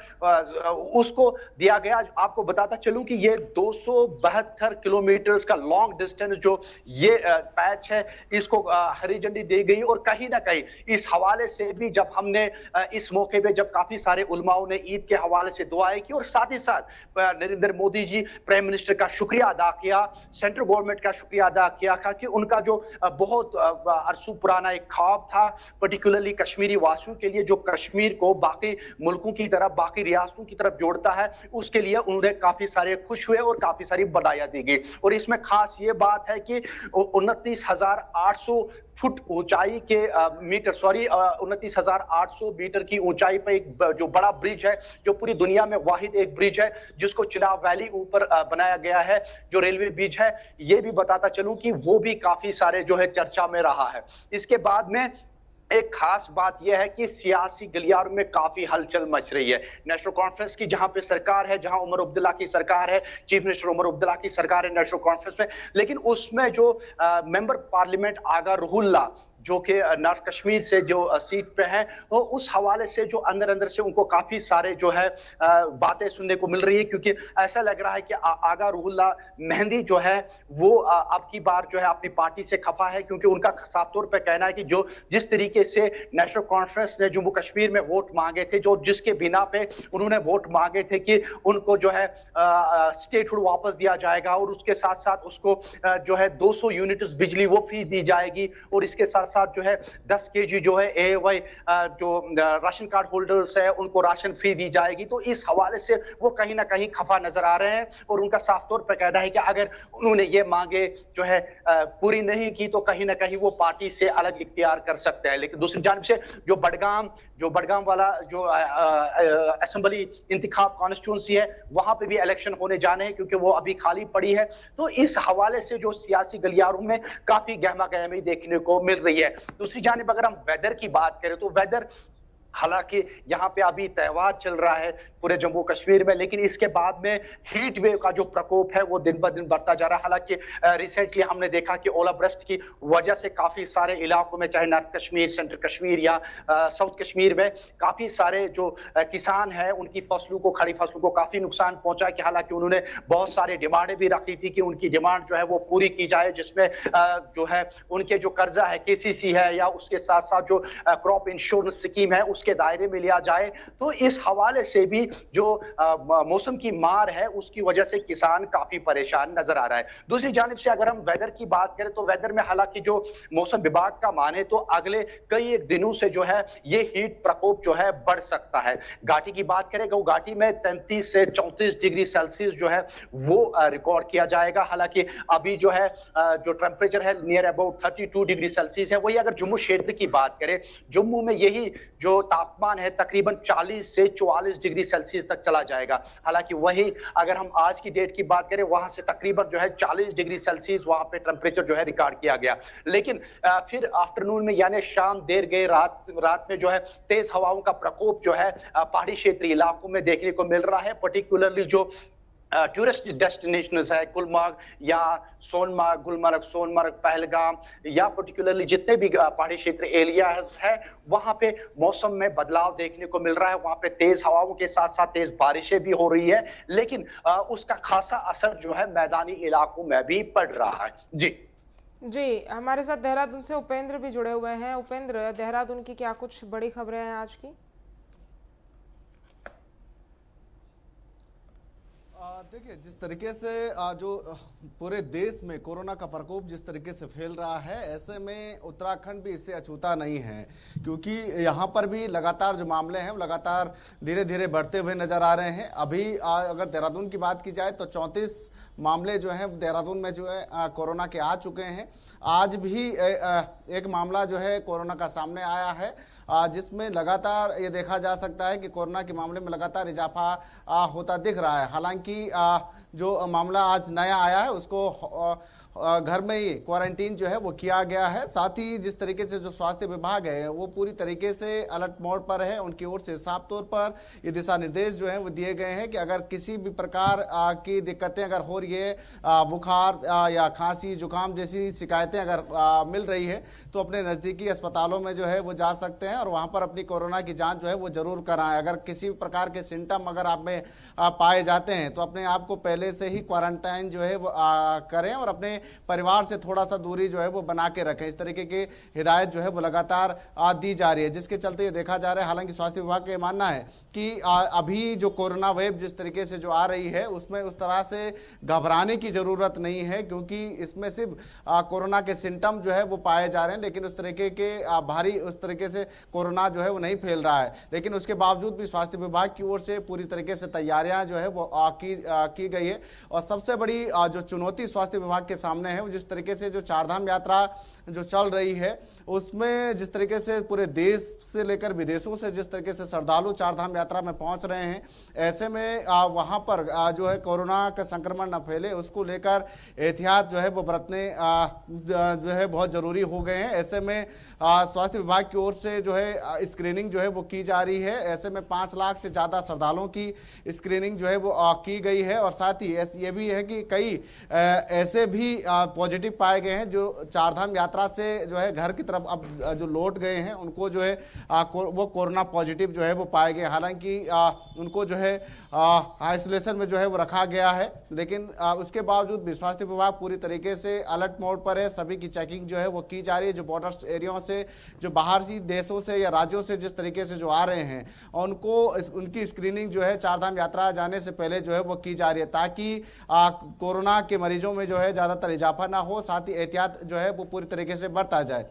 उसको दिया गया। आपको बताता चलूं कि ये 272 किलोमीटर का लॉन्ग डिस्टेंस जो ये पैच है, इसको हरी झंडी दी गई। और कहीं ना कहीं इस हवाले से भी जब हमने इस मौके पे जब काफी सारे उलमाओं ने ईद के हवाले से दुआएं की और साथ ही साथ नरेंद्र मोदी जी प्राइम मिनिस्टर का शुक्रिया अदा किया, सेंट्रल गवर्नमेंट का शुक्रिया अदा किया कि उनका जो बहुत अरसों पुराना एक ख्वाब था, पर्टिकुलरली कश्मीरी वासियों के लिए, जो कश्मीर को बाकी मुल्कों की तरफ, बाकी रियासतों की तरफ जोड़ता है, उसके लिए उन्होंने काफी सारे खुश हुए और काफी सारी बधाइयां दी गई। और इसमें खास ये बात है कि 29,800 फुट ऊंचाई के 29,800 मीटर की ऊंचाई पर एक जो बड़ा ब्रिज है, जो पूरी दुनिया में वाहिद एक ब्रिज है, जिसको चिनाब वैली ऊपर बनाया गया है, जो रेलवे ब्रिज है। ये भी बताता चलूं कि वो भी काफी सारे जो है चर्चा में रहा है। इसके बाद में एक खास बात यह है कि सियासी गलियारों में काफी हलचल मच रही है। नेशनल कॉन्फ्रेंस की जहां पे सरकार है, जहां उमर अब्दुल्ला की सरकार है, चीफ मिनिस्टर उमर अब्दुल्ला की सरकार है नेशनल कॉन्फ्रेंस में, लेकिन उसमें जो मेंबर पार्लियामेंट आगा रूहुल्ला जो कि नॉर्थ कश्मीर से जो सीट पे हैं, तो उस हवाले से जो अंदर अंदर से उनको काफी सारे जो है बातें सुनने को मिल रही है, क्योंकि ऐसा लग रहा है कि आगा रूहुल्ला मेहंदी जो है वो अब की बार जो है अपनी पार्टी से खफा है, क्योंकि उनका साफ तौर पे कहना है कि जो जिस तरीके से नेशनल कॉन्फ्रेंस ने जम्मू कश्मीर में वोट मांगे थे, जो जिसके बिना पे उन्होंने वोट मांगे थे कि उनको जो है स्टेटहुड वापस दिया जाएगा और उसके साथ साथ उसको जो है 200 यूनिट्स बिजली वो फ्री दी जाएगी, और इसके साथ साथ जो है 10 केजी जो है एवाई जो राशन कार्ड होल्डर्स है उनको राशन फ्री दी जाएगी। तो इस हवाले से वो कहीं ना कहीं खफा नजर आ रहे हैं, और उनका साफ तौर पर कहना है कि अगर उन्होंने ये मांगे जो है पूरी नहीं की तो कहीं ना कहीं वो पार्टी से अलग इख्तियार कर सकते हैं। लेकिन दूसरी जानिब से जो बडगाम वाला जो असेंबली इंतखाब कॉन्स्टिट्यूंसी है, वहां पे भी इलेक्शन होने जाने हैं, क्योंकि वो अभी खाली पड़ी है। तो इस हवाले से जो सियासी गलियारों में काफी गहमा गहमी देखने को मिल रही है। दूसरी जानिब अगर हम वेदर की बात करें तो वेदर, हालांकि यहाँ पे अभी त्योहार चल रहा है पूरे जम्मू कश्मीर में, लेकिन इसके बाद में हीट वेव का जो प्रकोप है वो दिन ब दिन बढ़ता जा रहा है। हालांकि रिसेंटली हमने देखा कि ओलावृष्टि की वजह से काफी सारे इलाकों में, चाहे नॉर्थ कश्मीर, सेंट्रल कश्मीर या साउथ कश्मीर में, काफी सारे जो किसान हैं उनकी फसलों को, खड़ी फसलों को काफी नुकसान पहुंचा। कि हालांकि उन्होंने बहुत सारी डिमांडें भी रखी थी कि उनकी डिमांड जो है वो पूरी की जाए, जिसमें जो है उनके जो कर्जा है केसीसी है या उसके साथ साथ जो क्रॉप इंश्योरेंस स्कीम है उसके दायरे में लिया जाए। तो इस हवाले से भी जो मौसम की मार है उसकी वजह से किसान काफी परेशान नजर आ रहा है। दूसरी जानिब से अगर हम वेदर की बात करें तो वेदर में हालांकि जो मौसम विभाग का माने तो अगले कई एक दिनों से जो है ये हीट प्रकोप जो है बढ़ सकता है। घाटी की बात करें तो घाटी में 33 से 34 डिग्री सेल्सियस जो है वो रिकॉर्ड किया जाएगा। हालांकि अभी जो है जो टेम्परेचर है नियर अबाउट 32 डिग्री सेल्सियस है। वही अगर जम्मू क्षेत्र की बात करें, जम्मू में यही जो तापमान है तकरीबन 40 से 44 डिग्री सेल्सियस तक चला जाएगा। हालांकि वही अगर हम आज की डेट की बात करें, वहां से तकरीबन जो है 40 डिग्री सेल्सियस वहां पे टेम्परेचर जो है रिकॉर्ड किया गया। लेकिन फिर आफ्टरनून में यानी शाम देर गए रात में जो है तेज हवाओं का प्रकोप जो है पहाड़ी क्षेत्रीय इलाकों में देखने को मिल रहा है। पर्टिकुलरली जो टूरिस्ट डेस्टिनेशंस है गुलमर्ग या सोनमर्ग, गुलमर्ग, सोनमर्ग, पहलगाम या पर्टिकुलरली जितने भी पहाड़ी क्षेत्र एरियाज है, वहां पे मौसम में बदलाव देखने को मिल रहा है। वहां पे तेज हवाओं के साथ साथ तेज बारिशें भी हो रही है, लेकिन उसका खासा असर जो है मैदानी इलाकों में भी पड़ रहा है। जी, हमारे साथ देहरादून से उपेंद्र भी जुड़े हुए हैं। उपेंद्र, देहरादून की क्या कुछ बड़ी खबरें हैं आज की? देखिए, जिस तरीके से जो पूरे देश में कोरोना का प्रकोप जिस तरीके से फैल रहा है, ऐसे में उत्तराखंड भी इससे अछूता नहीं है, क्योंकि यहाँ पर भी लगातार जो मामले हैं लगातार धीरे धीरे बढ़ते हुए नजर आ रहे हैं। अभी अगर देहरादून की बात की जाए तो 34 मामले जो हैं देहरादून में जो है कोरोना के आ चुके हैं। आज भी एक मामला जो है कोरोना का सामने आया है, जिसमें लगातार ये देखा जा सकता है कि कोरोना के मामले में लगातार इजाफा होता दिख रहा है। हालांकि जो मामला आज नया आया है उसको घर में ही क्वारंटीन जो है वो किया गया है। साथ ही जिस तरीके से जो स्वास्थ्य विभाग है वो पूरी तरीके से अलर्ट मोड पर है। उनकी ओर से साफ तौर पर ये दिशा निर्देश जो है वो दिए गए हैं कि अगर किसी भी प्रकार की दिक्कतें अगर हो रही है, बुखार या खांसी जुकाम जैसी शिकायतें अगर मिल रही है तो अपने नज़दीकी अस्पतालों में जो है वो जा सकते हैं और वहां पर अपनी कोरोना की जांच जो है वो जरूर कराएं। अगर किसी भी प्रकार के सिम्टम अगर आप में पाए जाते हैं तो अपने आप को पहले से ही क्वारंटाइन जो है वो करें और अपने परिवार से थोड़ा सा दूरी जो है वो बना के रखें। इस तरीके की हिदायत जो है वो लगातार दी जा रही है, जिसके चलते ये देखा जा रहा है। हालांकि स्वास्थ्य विभाग का मानना है कि अभी जो कोरोना वेव जिस तरीके से जो आ रही है उसमें उस तरह से घबराने की जरूरत नहीं है, क्योंकि इसमें सिर्फ कोरोना के सिम्टम जो है वो पाए जा रहे हैं, लेकिन उस तरीके के भारी उस तरीके से कोरोना जो है वो नहीं फैल रहा है। लेकिन उसके बावजूद भी स्वास्थ्य विभाग की ओर से पूरी तरीके से तैयारियां जो है वो की गई है। और सबसे बड़ी जो चुनौती स्वास्थ्य विभाग के सामने है वो जिस तरीके से जो चारधाम यात्रा जो चल रही है उसमें जिस तरीके से पूरे देश से लेकर विदेशों से जिस तरीके से श्रद्धालु चारधाम यात्रा में पहुंच रहे हैं, ऐसे में वहां पर जो है कोरोना का संक्रमण न फैले उसको लेकर एहतियात जो है वो बरतने जो है बहुत जरूरी हो गए हैं। ऐसे में स्वास्थ्य विभाग की ओर से जो है स्क्रीनिंग जो है वो की जा रही है। ऐसे में 5 लाख से ज़्यादा श्रद्धालुओं की स्क्रीनिंग जो है वो की गई है। और साथ ही ये भी है कि कई ऐसे भी पॉजिटिव पाए गए हैं जो चारधाम यात्रा से जो है घर की तरफ अब जो लौट गए हैं उनको जो है वो कोरोना पॉजिटिव जो है वो पाए गए। हालांकि उनको जो है आइसोलेशन में जो है वो रखा गया है, लेकिन उसके बावजूद भी स्वास्थ्य विभाग पूरी तरीके से अलर्ट मोड पर है। सभी की चेकिंग जो है वो की जा रही है। जो बॉर्डर्स एरियाओं से जो बाहरी देशों से या राज्यों से जिस तरीके से जो आ रहे हैं उनको उनकी स्क्रीनिंग जो है चारधाम यात्रा जाने से पहले जो है वो की जा रही है, ताकि कोरोना के मरीजों में जो है ज़्यादातर इजाफा ना हो, साथ ही एहतियात जो है वो पूरी तरीके से बरता जाए।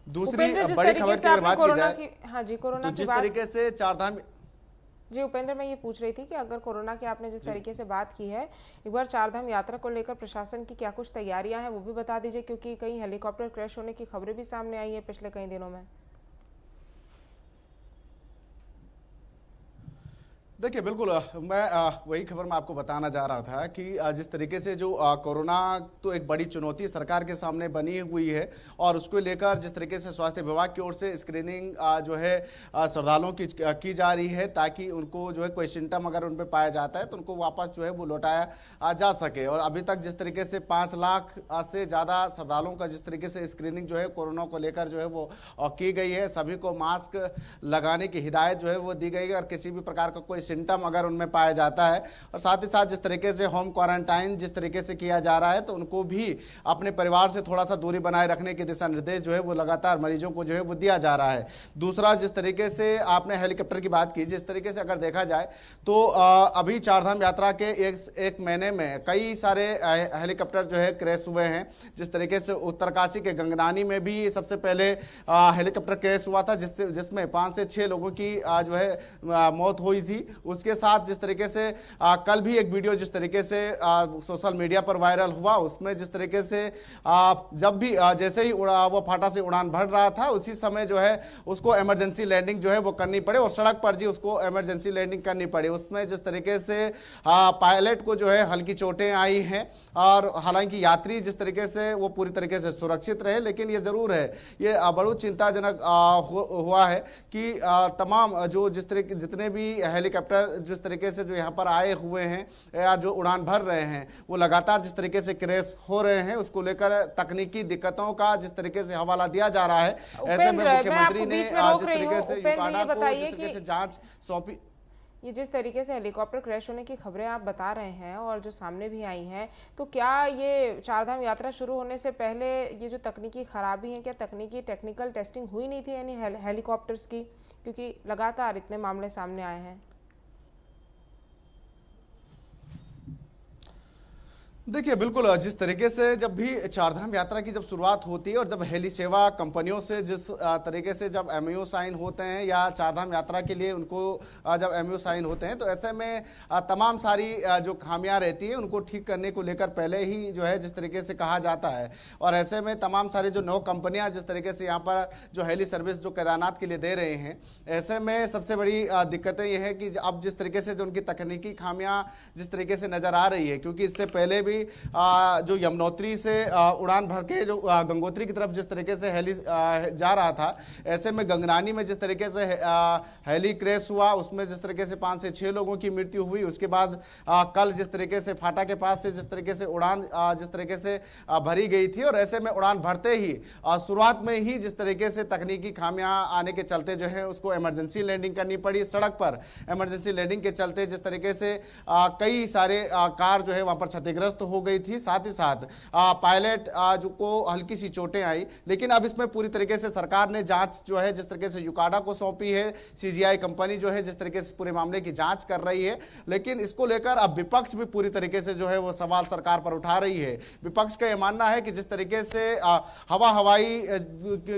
दूसरी बड़ी खबर की अगर बात की जाए, हाँ जी, कोरोना तो जिस तरीके से चारधाम जी उपेंद्र, मैं ये पूछ रही थी कि अगर कोरोना की आपने जिस तरीके से बात की है, एक बार चारधाम यात्रा को लेकर प्रशासन की क्या कुछ तैयारियां हैं वो भी बता दीजिए, क्योंकि कई हेलीकॉप्टर क्रैश होने की खबरें भी सामने आई है पिछले कई दिनों में। देखिए बिल्कुल, मैं वही खबर मैं आपको बताना जा रहा था कि जिस तरीके से जो कोरोना तो एक बड़ी चुनौती सरकार के सामने बनी हुई है और उसको लेकर जिस तरीके से स्वास्थ्य विभाग की ओर से स्क्रीनिंग जो है श्रद्धालुओं की जा रही है, ताकि उनको जो है कोई सिम्टम अगर उन पर पाया जाता है तो उनको वापस जो है वो लौटाया जा सके। और अभी तक जिस तरीके से 5 लाख से ज़्यादा श्रद्धालुओं का जिस तरीके से स्क्रीनिंग जो है कोरोना को लेकर जो है वो की गई है। सभी को मास्क लगाने की हिदायत जो है वो दी गई है और किसी भी प्रकार का कोई सिम्टम अगर उनमें पाया जाता है, और साथ ही साथ जिस तरीके से होम क्वारंटाइन जिस तरीके से किया जा रहा है तो उनको भी अपने परिवार से थोड़ा सा दूरी बनाए रखने के दिशा निर्देश जो है वो लगातार मरीजों को जो है वो दिया जा रहा है। दूसरा, जिस तरीके से आपने हेलीकॉप्टर की बात की, जिस तरीके से अगर देखा जाए तो अभी चारधाम यात्रा के एक महीने में कई सारे हेलीकॉप्टर जो है क्रैश हुए हैं। जिस तरीके से उत्तरकाशी के गंगनानी में भी सबसे पहले हेलीकॉप्टर क्रैश हुआ था जिसमें 5 से 6 लोगों की जो है मौत हुई थी। उसके साथ जिस तरीके से कल भी एक वीडियो जिस तरीके से सोशल मीडिया पर वायरल हुआ, उसमें जिस तरीके से जब भी जैसे ही वो फाटा से उड़ान भर रहा था उसी समय जो है उसको इमरजेंसी लैंडिंग जो है वो करनी पड़े और सड़क पर जी उसको इमरजेंसी लैंडिंग करनी पड़ी। उसमें जिस तरीके से पायलट को जो है हल्की चोटें आई हैं और हालांकि यात्री जिस तरीके से वो पूरी तरीके से सुरक्षित रहे, लेकिन ये जरूर है, ये बड़ा चिंताजनक हुआ है कि तमाम जो जितने भी हेलीकॉप्टर जिस तरीके से जो यहाँ पर आए हुए हैं या जो उड़ान भर रहे हैं वो लगातार जिस तरीके से क्रैश हो रहे हैं, उसको लेकर तकनीकी दिक्कतों का जिस तरीके से हवाला दिया जा रहा है। ऐसे में मुख्यमंत्री ने जिस तरीके से यूकाडा को जिस तरीके से जांच सौंपी। ये जिस तरीके से हेलीकॉप्टर क्रैश होने की खबरें आप बता रहे हैं और जो सामने भी आई हैं, तो क्या ये चारधाम यात्रा शुरू होने से पहले ये जो तकनीकी खराबी है, क्या टेक्निकल टेस्टिंग हुई नहीं थी यानी हेलीकॉप्टर्स की, क्योंकि लगातार इतने मामले सामने आए हैं? देखिए बिल्कुल, जिस तरीके से जब भी चारधाम यात्रा की जब शुरुआत होती है और जब हेली सेवा कंपनियों से जिस तरीके से जब एमओयू साइन होते हैं या चारधाम यात्रा के लिए उनको जब एमओयू साइन होते हैं, तो ऐसे में तमाम सारी जो खामियां रहती है उनको ठीक करने को लेकर पहले ही जो है जिस तरीके से कहा जाता है। और ऐसे में तमाम सारी जो 9 कंपनियां जिस तरीके से यहाँ पर जो हेली सर्विस जो केदारनाथ के लिए दे रहे हैं, ऐसे में सबसे बड़ी दिक्कतें ये है कि अब जिस तरीके से जो उनकी तकनीकी खामियां जिस तरीके से नज़र आ रही है, क्योंकि इससे पहले भी जो यमुनोत्री से उड़ान भर के जो गंगोत्री की तरफ जिस तरीके से हेली जा रहा था, ऐसे में गंगनानी में जिस तरीके से हेली क्रैश हुआ, उसमें जिस तरीके से 5 से 6 लोगों की मृत्यु हुई। उसके बाद कल जिस तरीके से फाटा के पास से जिस तरीके से उड़ान जिस तरीके से भरी गई थी, और ऐसे में उड़ान भरते ही शुरुआत में ही जिस तरीके से तकनीकी खामियां आने के चलते जो है उसको इमरजेंसी लैंडिंग करनी पड़ी। सड़क पर इमरजेंसी लैंडिंग के चलते जिस तरीके से कई सारे कार जो है वहां पर क्षतिग्रस्त हो गई थी। साथ ही साथ पायलट जो को हल्की सी चोटें आई, लेकिन अब इसमें पूरी तरीके से सरकार ने जांच जो है जिस तरीके से यूकाडा को सौंपी है। सीजीआई कंपनी जो है जिस तरीके से पूरे मामले की जांच कर रही है, लेकिन इसको लेकर अब विपक्ष भी पूरी तरीके से जो है वो सवाल सरकार पर उठा रही है। विपक्ष का यह मानना है कि जिस तरीके से हवाई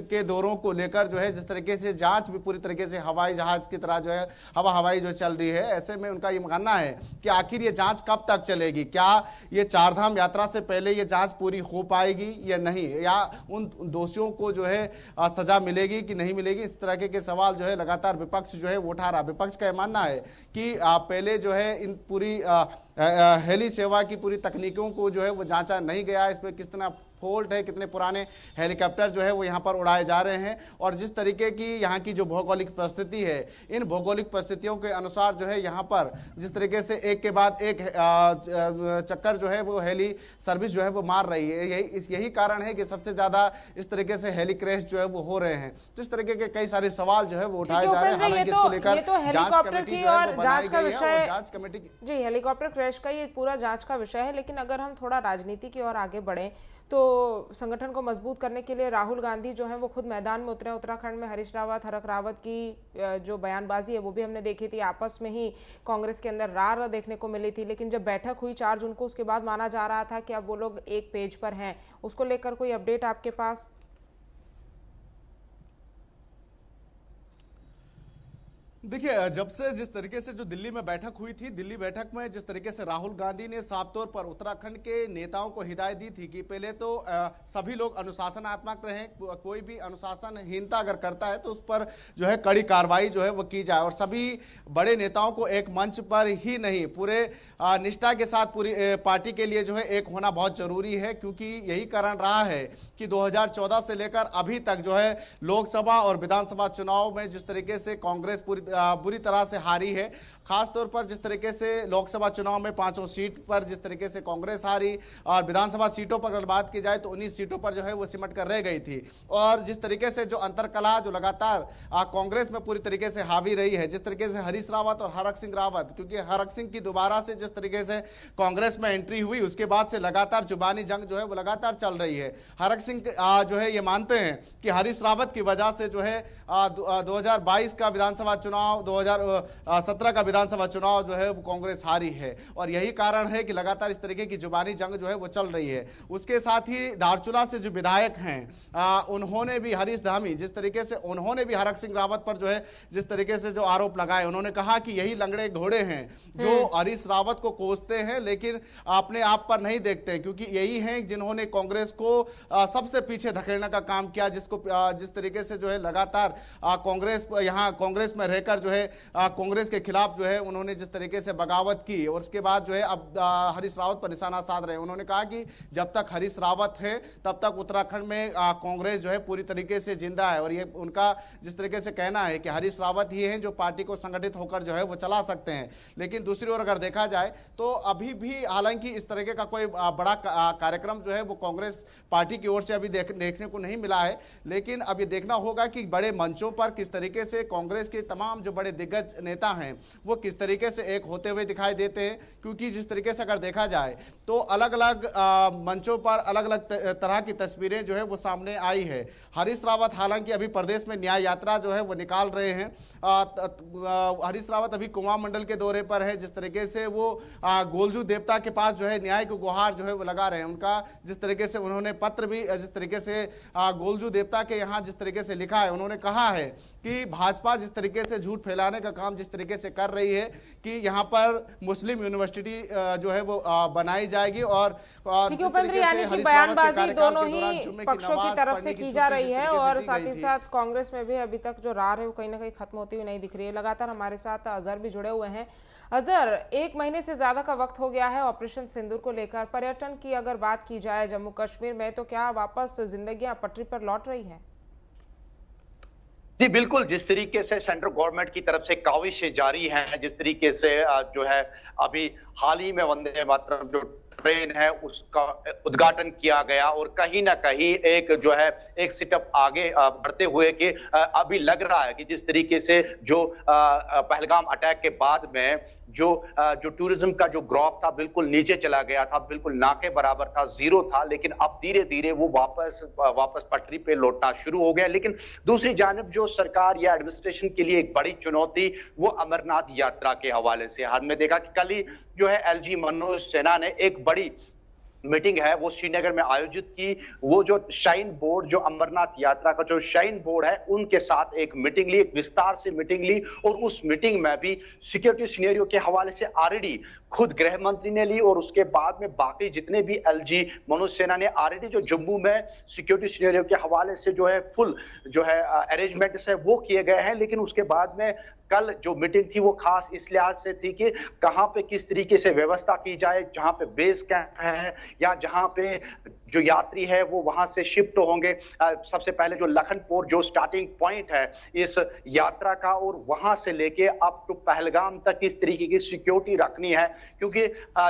के दौरों को लेकर जो है जिस तरीके से जांच भी पूरी तरीके से हवाई जहाज की तरह जो है हवाई जो चल रही है, ऐसे में उनका ये मानना है कि आखिर ये जांच कब तक चलेगी, क्या ये चारधाम यात्रा से पहले ये जांच पूरी हो पाएगी या नहीं, या उन दोषियों को जो है सजा मिलेगी कि नहीं मिलेगी। इस तरह के सवाल जो है लगातार विपक्ष जो है वो उठा रहा। विपक्ष का यह मानना है कि पहले जो है इन पूरी हेली सेवा की पूरी तकनीकों को जो है वो जांचा नहीं गया, इसमें किस तरह फॉल्ट है, कितने पुराने हेलीकॉप्टर जो है वो यहाँ पर उड़ाए जा रहे हैं, और जिस तरीके की यहाँ की जो भौगोलिक परिस्थिति है, इन भौगोलिक परिस्थितियों के अनुसार जो है यहाँ पर जिस तरीके से एक के बाद एक चक्कर जो है वो हेली सर्विस जो है वो मार रही है। यही कारण है कि सबसे ज्यादा इस तरीके से हेली क्रैश जो है वो हो रहे हैं। तो इस तरीके के कई सारे सवाल जो है वो उठाए जा रहे हैं। हालांकि इसको लेकर जांच कमेटी जो है वो बनाई गई है, और जांच कमेटी जी हेलीकॉप्टर क्रैश का ये पूरा जांच का विषय है। लेकिन अगर हम थोड़ा राजनीति की ओर आगे बढ़ें तो संगठन को मजबूत करने के लिए राहुल गांधी जो है वो खुद मैदान में उतरे। उत्तराखंड में हरीश रावत, हरक रावत की जो बयानबाजी है वो भी हमने देखी थी। आपस में ही कांग्रेस के अंदर रार देखने को मिली थी, लेकिन जब बैठक हुई 4 जून को, उसके बाद माना जा रहा था कि अब वो लोग एक पेज पर हैं। उसको लेकर कोई अपडेट आपके पास? देखिए, जब से जिस तरीके से जो दिल्ली में बैठक हुई थी, दिल्ली बैठक में जिस तरीके से राहुल गांधी ने साफ तौर पर उत्तराखंड के नेताओं को हिदायत दी थी कि पहले तो सभी लोग अनुशासनात्मक रहें, कोई भी अनुशासनहीनता अगर करता है तो उस पर जो है कड़ी कार्रवाई जो है वो की जाए, और सभी बड़े नेताओं को एक मंच पर ही नहीं, पूरे निष्ठा के साथ पूरी पार्टी के लिए जो है एक होना बहुत जरूरी है। क्योंकि यही कारण रहा है कि 2014 से लेकर अभी तक जो है लोकसभा और विधानसभा चुनाव में जिस तरीके से कांग्रेस बुरी तरह से हारी है। खास तौर पर जिस तरीके से लोकसभा चुनाव में 5 सीट पर जिस तरीके से कांग्रेस हारी, और विधानसभा सीटों पर अगर बात की जाए तो 19 सीटों पर जो है वो सिमट कर रह गई थी। और जिस तरीके से जो अंतरकलह जो लगातार कांग्रेस में पूरी तरीके से हावी रही है, जिस तरीके से हरीश रावत और हरक सिंह रावत, क्योंकि हरक सिंह की दोबारा से जिस तरीके से कांग्रेस में एंट्री हुई, उसके बाद से लगातार जुबानी जंग जो है वो लगातार चल रही है। हरक सिंह जो है ये मानते हैं कि हरीश रावत की वजह से जो है 2022 का विधानसभा चुनाव, 2017 का विधानसभा चुनाव जो है वो कांग्रेस हारी है, और यही कारण है कि लगातार इस तरीके की जुबानी जंग जो है वो चल रही है। उसके साथ ही धारचूला से जो विधायक हैं उन्होंने भी, हरीश धामी, जिस तरीके से उन्होंने भी हरक सिंह रावत पर जो है जिस तरीके से जो आरोप लगाए, उन्होंने कहा कि यही लंगड़े घोड़े हैं जो हरीश रावत को कोसते हैं लेकिन अपने आप पर नहीं देखते, क्योंकि यही हैं जिन्होंने कांग्रेस को सबसे पीछे धकेलने का काम किया, जिस तरीके से जो है लगातार कांग्रेस में रहकर जो है कांग्रेस के खिलाफ जो है उन्होंने जिस तरीके से बगावत की, और उसके बाद जो है अब हरीश रावत पर निशाना साध रहे हैं। उन्होंने कहा कि जब तक हरीश रावत है तब तक उत्तराखंड में कांग्रेस जो है पूरी तरीके से जिंदा है, और ये उनका जिस तरीके से कहना है कि हरीश रावत ही हैं जो पार्टी को संगठित होकर जो है वो चला सकते हैं। लेकिन दूसरी ओर अगर देखा जाए तो अभी भी, हालांकि इस तरीके का कोई बड़ा कार्यक्रम जो है वो कांग्रेस पार्टी की ओर से अभी देखने को नहीं मिला है, लेकिन अब ये देखना होगा कि बड़े मंचों पर किस तरीके से कांग्रेस के तमाम जो बड़े दिग्गज नेता हैं वो किस तरीके से एक होते हुए दिखाई देते हैं। क्योंकि जिस तरीके से अगर देखा जाए तो अलग अलग मंचों पर अलग अलग तरह की तस्वीरें जो है वो सामने आई है। हरीश रावत हालांकि अभी प्रदेश में न्याय यात्रा जो है वो निकाल रहे हैं। हरीश रावत अभी कुमाऊं मंडल के दौरे पर है, जिस तरीके से वो गोलजू देवता के पास जो है न्याय को गुहार जो है वो लगा रहे हैं। उनका जिस तरीके से उन्होंने पत्र भी जिस तरीके से गोलजू देवता के यहाँ जिस तरीके से लिखा है, उन्होंने कहा है कि भाजपा जिस तरीके से झूठ फैलाने का काम जिस तरीके से कर रही रही है कि यहाँ पर मुस्लिम यूनिवर्सिटी जो है वो बनाई जाएगी और ठीक उपेंद्र, यानी कि बयानबाजी दोनों ही पक्षों की तरफ से की जा रही है और साथ ही साथ कांग्रेस में भी अभी तक जो रार है वो कहीं ना कहीं खत्म होती हुई नहीं दिख रही है। लगातार हमारे साथ अजहर भी जुड़े हुए हैं। अजहर, 1 महीने से ज्यादा का वक्त हो गया है ऑपरेशन सिंदूर को लेकर। पर्यटन की अगर बात की जाए जम्मू कश्मीर में, तो क्या वापस जिंदगियां पटरी पर लौट रही है? जी बिल्कुल, जिस तरीके से सेंट्रल गवर्नमेंट की तरफ से काविशें जारी हैं, जिस तरीके से जो है अभी हाल ही में वंदे मातरम जो ट्रेन है उसका उद्घाटन किया गया और कहीं ना कहीं एक जो है एक स्टेप आगे बढ़ते हुए कि अभी लग रहा है कि जिस तरीके से जो पहलगाम अटैक के बाद में जो टूरिज्म का जो ग्रोथ था बिल्कुल नीचे चला गया था, बिल्कुल ना के बराबर था, जीरो था, लेकिन अब धीरे धीरे वो वापस पटरी पे लौटना शुरू हो गया। लेकिन दूसरी जानब जो सरकार या एडमिनिस्ट्रेशन के लिए एक बड़ी चुनौती वो अमरनाथ यात्रा के हवाले से हमने देखा कि कल ही जो है एलजी मनोज सिन्हा ने एक बड़ी मीटिंग है वो श्रीनगर में आयोजित की। वो जो शाइन बोर्ड, जो अमरनाथ यात्रा का जो शाइन बोर्ड है, उनके साथ एक मीटिंग ली, एक विस्तार से मीटिंग ली और उस मीटिंग में भी सिक्योरिटी सिनेरियो के हवाले से ऑलरेडी खुद गृह मंत्री ने ली और उसके बाद में बाकी जितने भी एलजी मनोज सिन्हा ने ऑलरेडी जो जम्मू में सिक्योरिटी सिनेरियो के हवाले से जो है फुल जो है अरेंजमेंट्स है वो किए गए हैं। लेकिन उसके बाद में कल जो मीटिंग थी वो खास इस लिहाज से थी कि कहां पे किस तरीके से व्यवस्था की जाए, जहां पे बेस कैंप है या जहां पे जो यात्री है वो वहां से शिफ्ट होंगे। सबसे पहले जो लखनपुर जो स्टार्टिंग पॉइंट है इस यात्रा का और वहां से लेके अप टू पहलगाम तक किस तरीके की सिक्योरिटी रखनी है, क्योंकि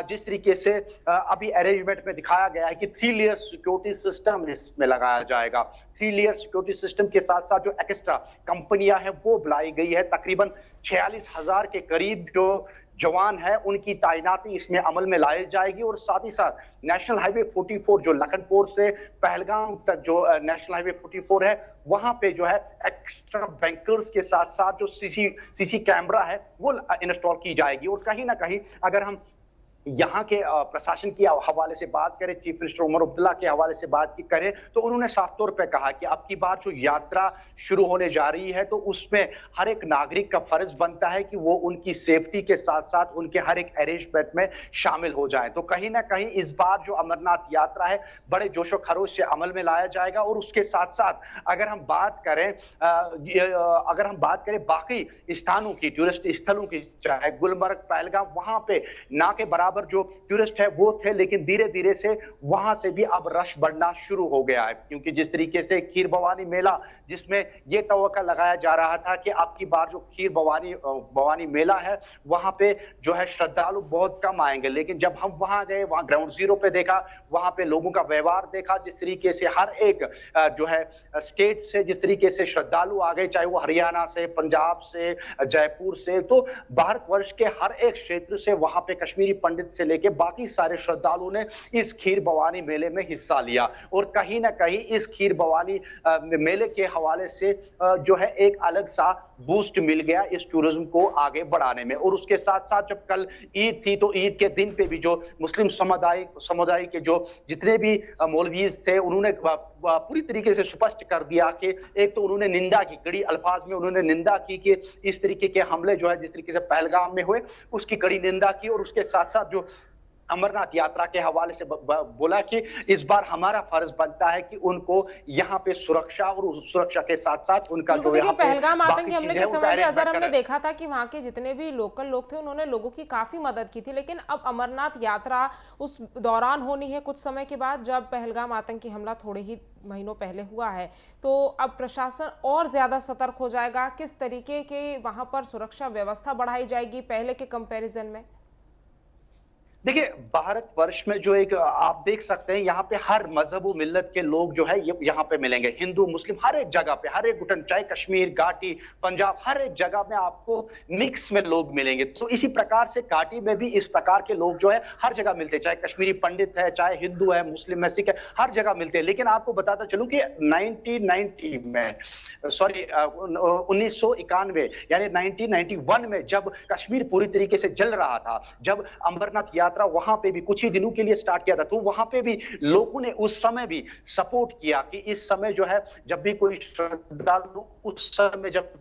जिस तरीके से अभी अरेंजमेंट में दिखाया गया है कि 3 लेयर सिक्योरिटी सिस्टम इसमें लगाया जाएगा। 3 लेयर सिक्योरिटी सिस्टम के साथ साथ जो एक्स्ट्रा कंपनियां हैं वो बुलाई गई है। तकरीबन 46,000 के करीब जो जवान है उनकी तैनाती इसमें अमल में लाई जाएगी और साथ ही साथ नेशनल हाईवे 44 जो लखनपुर से पहलगाम तक जो नेशनल हाईवे 44 है वहां पे जो है एक्स्ट्रा बैंकर्स के साथ साथ जो सीसी कैमरा है वो इंस्टॉल की जाएगी। और कहीं ना कहीं अगर हम यहाँ के प्रशासन के हवाले से बात करें, चीफ मिनिस्टर उमर अब्दुल्ला के हवाले से बात करें तो उन्होंने साफ तौर पे कहा कि अब की बार जो यात्रा शुरू होने जा रही है तो उसमें हर एक नागरिक का फर्ज बनता है कि वो उनकी सेफ्टी के साथ साथ उनके हर एक अरेंजमेंट में शामिल हो जाए। तो कहीं ना कहीं इस बार जो अमरनाथ यात्रा है बड़े जोशो खरोश से अमल में लाया जाएगा। और उसके साथ साथ अगर हम बात करें बाकी स्थानों की, टूरिस्ट स्थलों की, चाहे गुलमर्ग, पहलगाम, वहां पे ना के बराबर जो टूरिस्ट है वो थे, लेकिन धीरे धीरे से वहां से भी अब रश बढ़ना शुरू हो गया है। क्योंकि जिस तरीके से खीर भवानी मेला, जिसमें यह तवक्का लगाया जा रहा था कि अब की बार जो खीर भवानी मेला है वहां पे जो है श्रद्धालु बहुत कम आएंगे, लेकिन जब हम वहां गए, वहां ग्राउंड जीरो पे देखा, वहां पे लोगों का व्यवहार देखा, जिस तरीके से हर एक जो है स्टेट से जिस तरीके से श्रद्धालु आ गए, चाहे वो हरियाणा से, पंजाब से, जयपुर से, तो भारतवर्ष के हर एक क्षेत्र से वहां पे कश्मीरी पंडित से लेके बाकी सारे श्रद्धालुओं ने इस खीर भवानी मेले में हिस्सा लिया। और कहीं ना कहीं इस खीर भवानी मेले के हवाले से जो है एक अलग सा बूस्ट मिल गया इस टूरिज्म को आगे बढ़ाने में। और उसके साथ साथ जब कल ईद थी तो ईद के दिन पे भी जो मुस्लिम समुदाय के जो जितने भी मौलवीज थे उन्होंने पूरी तरीके से स्पष्ट कर दिया कि एक तो उन्होंने निंदा की, कड़ी अल्फाज में उन्होंने निंदा की कि इस तरीके के हमले जो है जिस तरीके से पहलगाम में हुए उसकी कड़ी निंदा की। और उसके साथ साथ जो अमरनाथ यात्रा के हवाले से बोला कि इस बार हमारा फर्ज बनता है कि उनको यहाँ पे सुरक्षा और उस सुरक्षा के साथ साथ उनका जो यहाँ पहलगाम आतंकी हमले के समय में अजहर हमने देखा था कि वहां के जितने भी लोकल लोग थे उन्होंने लोगों की काफी मदद की थी। लेकिन अब अमरनाथ यात्रा उस दौरान होनी है कुछ समय के बाद, जब पहलगाम आतंकी हमला थोड़े ही महीनों पहले हुआ है, तो अब प्रशासन और ज्यादा सतर्क हो जाएगा। किस तरीके के वहां पर सुरक्षा व्यवस्था बढ़ाई जाएगी पहले के कंपैरिजन में? देखिए, भारतवर्ष में जो एक आप देख सकते हैं यहाँ पे हर मजहब व मिल्लत के लोग जो है यहाँ पे मिलेंगे, हिंदू मुस्लिम हर एक जगह पे, हर एक घुटन, चाहे कश्मीर, घाटी, पंजाब, हर एक जगह में आपको मिक्स में लोग मिलेंगे। तो इसी प्रकार से घाटी में भी इस प्रकार के लोग जो है हर जगह मिलते हैं, चाहे कश्मीरी पंडित है, चाहे हिंदू है, मुस्लिम है, सिख है, हर जगह मिलते हैं। लेकिन आपको बताता चलूं कि 1991 यानी 1991 में जब कश्मीर पूरी तरीके से जल रहा था, जब अमरनाथ यात्रा वहां पे भी कुछ ही दिनों के लिए स्टार्ट किया था, तो वहां पे भी लोगों ने उस समय भी सपोर्ट किया कि इस समय जो है जब भी कोई श्रद्धालु, उस समय जब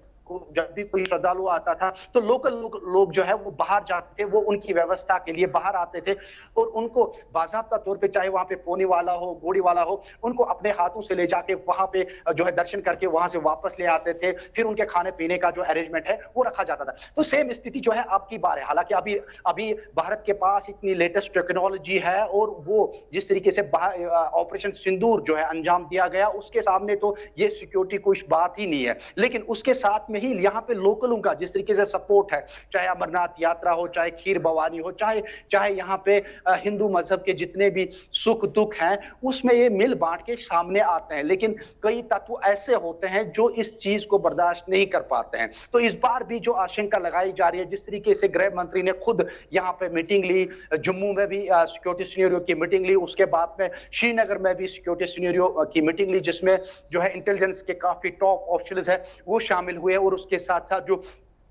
जब भी कोई श्रद्धालु आता था तो लोकल लोग जो है वो बाहर जाते थे, वो उनकी व्यवस्था के लिए बाहर आते थे और उनको बाकायदा तौर पे, चाहे वहां पे पोनी वाला हो, घोड़ी वाला हो, उनको अपने हाथों से ले जाके वहां पे जो है दर्शन करके वहां से वापस ले आते थे। फिर उनके खाने पीने का जो अरेंजमेंट है वो रखा जाता था। तो सेम स्थिति जो है आपकी बार है। हालांकि अभी अभी भारत के पास इतनी लेटेस्ट टेक्नोलॉजी है और वो जिस तरीके से ऑपरेशन सिंदूर जो है अंजाम दिया गया, उसके सामने तो ये सिक्योरिटी कुछ बात ही नहीं है। लेकिन उसके साथ में ही यहाँ पे लोकलों का जिस तरीके से सपोर्ट है, चाहे अमरनाथ यात्रा हो, चाहे खीर भवानी हो, चाहे यहाँ पे हिंदू मजहब के जितने भी सुख दुख हैं, उसमें ये मिल बांट के सामने आते हैं। लेकिन कई तत्व ऐसे होते हैं जो इस चीज को बर्दाश्त नहीं कर पाते हैं। तो इस बार भी जो आशंका लगाई जा रही है, जिस तरीके से गृह मंत्री ने खुद यहाँ पे मीटिंग ली, जम्मू में भी सिक्योरिटी सिनेरियो की मीटिंग ली, उसके बाद में श्रीनगर में भी सिक्योरिटी सिनेरियो की मीटिंग ली, जिसमें जो है इंटेलिजेंस के काफी टॉप ऑफिसर्स है वो शामिल हुए और उसके साथ साथ जो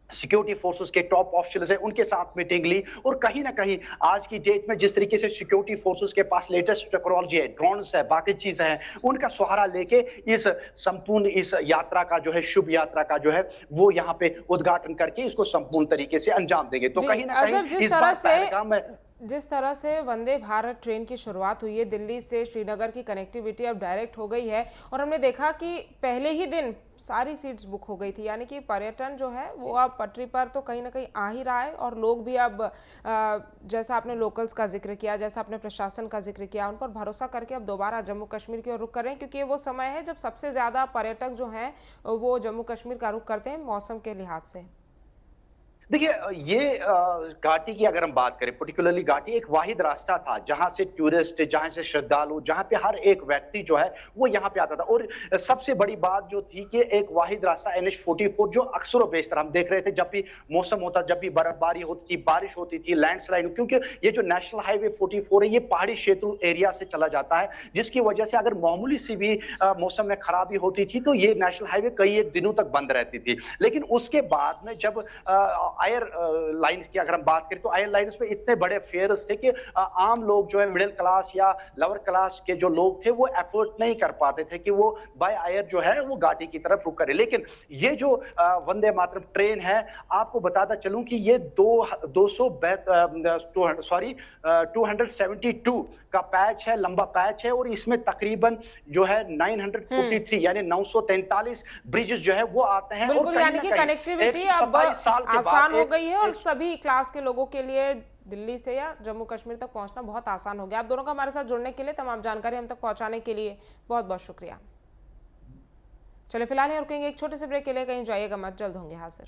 सिक्योरिटी फोर्सेस के टॉप ऑफिसर्स हैं उनके साथ मीटिंग ली। और कहीं ना कहीं आज की डेट में जिस तरीके से सिक्योरिटी फोर्सेस के पास लेटेस्ट टेक्नोलॉजी है, ड्रोन्स है, बाकी चीजें हैं, उनका सहारा लेके इस संपूर्ण इस यात्रा का जो है, शुभ यात्रा का जो है वो यहाँ पे उद्घाटन करके इसको संपूर्ण तरीके से अंजाम देंगे। तो कहीं ना कहीं इस बार पहलगाम में जिस तरह से वंदे भारत ट्रेन की शुरुआत हुई है, दिल्ली से श्रीनगर की कनेक्टिविटी अब डायरेक्ट हो गई है और हमने देखा कि पहले ही दिन सारी सीट्स बुक हो गई थी, यानी कि पर्यटन जो है वो अब पटरी पर तो कहीं ना कहीं आ ही रहा है और लोग भी अब जैसा आपने लोकल्स का जिक्र किया, जैसा आपने प्रशासन का जिक्र किया, उन पर भरोसा करके अब दोबारा जम्मू कश्मीर की ओर रुख कर रहे हैं, क्योंकि ये वो समय है जब सबसे ज़्यादा पर्यटक जो हैं वो जम्मू कश्मीर का रुख करते हैं मौसम के लिहाज से। देखिए, ये घाटी की अगर हम बात करें, पर्टिकुलरली घाटी एक वाहिद रास्ता था जहां से टूरिस्ट, जहां से श्रद्धालु, जहां पे हर एक व्यक्ति जो है वो यहाँ पे आता था। और सबसे बड़ी बात जो थी कि एक वाहिद रास्ता NH-44 जो अक्सर बेशतर हम देख रहे थे, जब भी मौसम होता, जब भी बर्फबारी होती थी, बारिश होती थी, लैंडस्लाइड, क्योंकि ये जो नेशनल हाईवे 44 है ये पहाड़ी क्षेत्र एरिया से चला जाता है, जिसकी वजह से अगर मामूली सी भी मौसम में खराबी होती थी तो ये नेशनल हाईवे कई एक दिनों तक बंद रहती थी। लेकिन उसके बाद में जब आयर लाइंस की अगर हम बात करें तो आयर लाइंस में इतने बड़े फेयर्स थे कि आम लोग जो है, मिडिल क्लास या लोअर क्लास के जो लोग थे वो एफोर्ड नहीं कर पाते थे कि वो बाय एयर जो है वो घाटी की तरफ रुख करे। लेकिन ये जो वंदे मातरम ट्रेन है, आपको बताता चलूं कि ये 272 का पैच है, लंबा पैच है और इसमें तकरीबन जो है 943 यानी 943 ब्रिजेस जो है वो आते हैं। बिल्कुल, यानी कि कनेक्टिविटी अब आसान हो गई है और सभी क्लास के लोगों के लिए दिल्ली से या जम्मू कश्मीर तक पहुंचना बहुत आसान हो गया। आप दोनों का हमारे साथ जुड़ने के लिए, तमाम जानकारी हम तक पहुंचाने के लिए बहुत बहुत शुक्रिया। चलिए फिलहाल रुकेंगे एक छोटे से ब्रेक के लिए, कहीं जाइएगा मत, जल्द होंगे हाजिर।